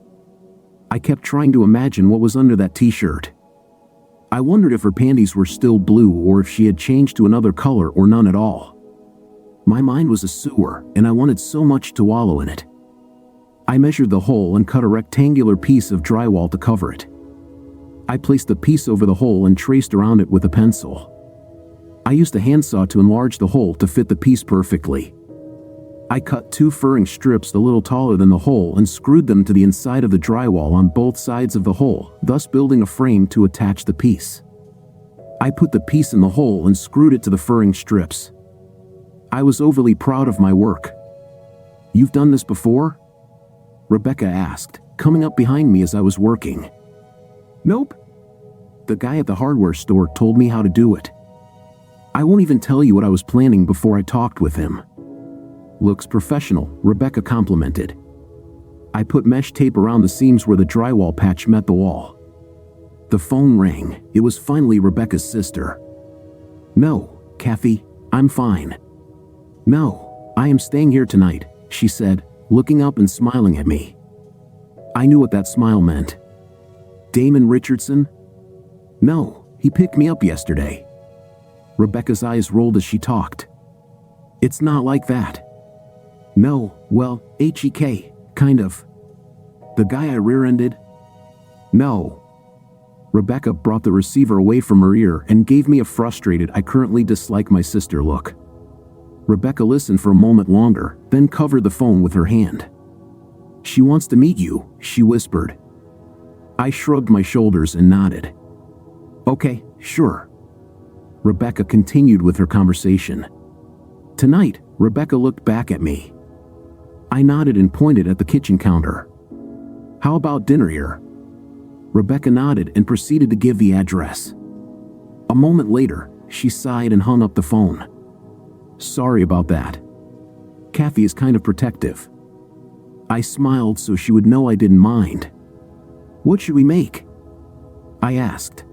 I kept trying to imagine what was under that t-shirt. I wondered if her panties were still blue or if she had changed to another color or none at all. My mind was a sewer, and I wanted so much to wallow in it. I measured the hole and cut a rectangular piece of drywall to cover it. I placed the piece over the hole and traced around it with a pencil. I used a handsaw to enlarge the hole to fit the piece perfectly. I cut 2 furring strips a little taller than the hole and screwed them to the inside of the drywall on both sides of the hole, thus building a frame to attach the piece. I put the piece in the hole and screwed it to the furring strips. I was overly proud of my work. "You've done this before?" Rebecca asked, coming up behind me as I was working. "Nope. The guy at the hardware store told me how to do it. I won't even tell you what I was planning before I talked with him." "Looks professional," Rebecca complimented. I put mesh tape around the seams where the drywall patch met the wall. The phone rang. It was finally Rebecca's sister. "No, Kathy, I'm fine." "No, I am staying here tonight," she said, looking up and smiling at me. I knew what that smile meant. "Damon Richardson?" "No, he picked me up yesterday." Rebecca's eyes rolled as she talked. "It's not like that." "No, well, HEK, kind of." "The guy I rear-ended?" "No." Rebecca brought the receiver away from her ear and gave me a frustrated "I currently dislike my sister" look. Rebecca listened for a moment longer, then covered the phone with her hand. "She wants to meet you," she whispered. I shrugged my shoulders and nodded. "Okay, sure." Rebecca continued with her conversation. Tonight, Rebecca looked back at me. I nodded and pointed at the kitchen counter. "How about dinner here?" Rebecca nodded and proceeded to give the address. A moment later, she sighed and hung up the phone. "Sorry about that. Kathy is kind of protective." I smiled so she would know I didn't mind. "What should we make?" I asked.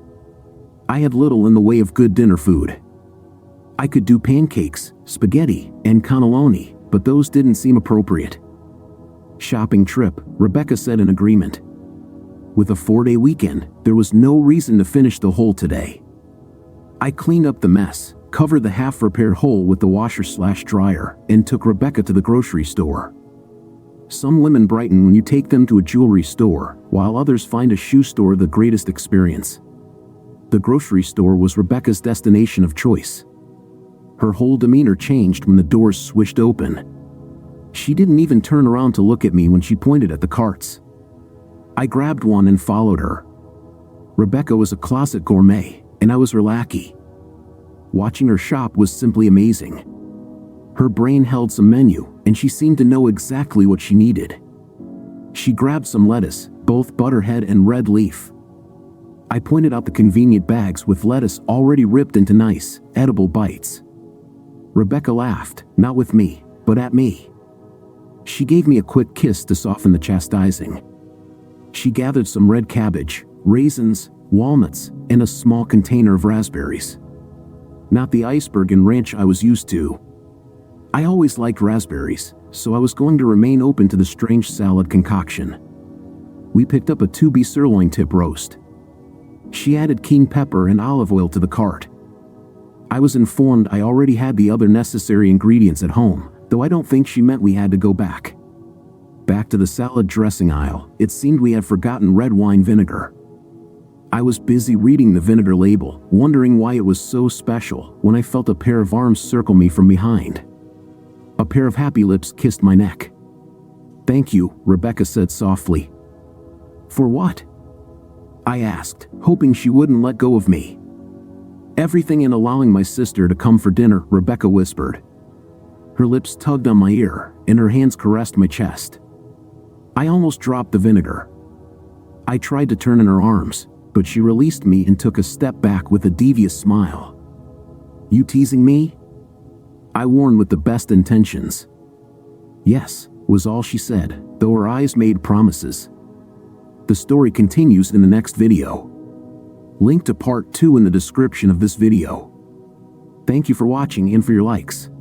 I had little in the way of good dinner food. I could do pancakes, spaghetti, and cannelloni, but those didn't seem appropriate. "Shopping trip," Rebecca said in agreement. With a 4-day weekend, there was no reason to finish the hole today. I cleaned up the mess, covered the half-repaired hole with the washer/dryer, and took Rebecca to the grocery store. Some women brighten when you take them to a jewelry store, while others find a shoe store the greatest experience. The grocery store was Rebecca's destination of choice. Her whole demeanor changed when the doors swished open. She didn't even turn around to look at me when she pointed at the carts. I grabbed one and followed her. Rebecca was a closet gourmet, and I was her lackey. Watching her shop was simply amazing. Her brain held some menu, and she seemed to know exactly what she needed. She grabbed some lettuce, both butterhead and red leaf. I pointed out the convenient bags with lettuce already ripped into nice, edible bites. Rebecca laughed, not with me, but at me. She gave me a quick kiss to soften the chastising. She gathered some red cabbage, raisins, walnuts, and a small container of raspberries. Not the iceberg and ranch I was used to. I always liked raspberries, so I was going to remain open to the strange salad concoction. We picked up a 2B sirloin tip roast. She added keen pepper and olive oil to the cart. I was informed I already had the other necessary ingredients at home, though I don't think she meant we had to go back. Back to the salad dressing aisle, it seemed we had forgotten red wine vinegar. I was busy reading the vinegar label, wondering why it was so special, when I felt a pair of arms circle me from behind. A pair of happy lips kissed my neck. "Thank you," Rebecca said softly. "For what?" I asked, hoping she wouldn't let go of me. "Everything in allowing my sister to come for dinner," Rebecca whispered. Her lips tugged on my ear, and her hands caressed my chest. I almost dropped the vinegar. I tried to turn in her arms, but she released me and took a step back with a devious smile. "You teasing me?" I warned with the best intentions. "Yes," was all she said, though her eyes made promises. The story continues in the next video. Link to part 2 in the description of this video. Thank you for watching and for your likes.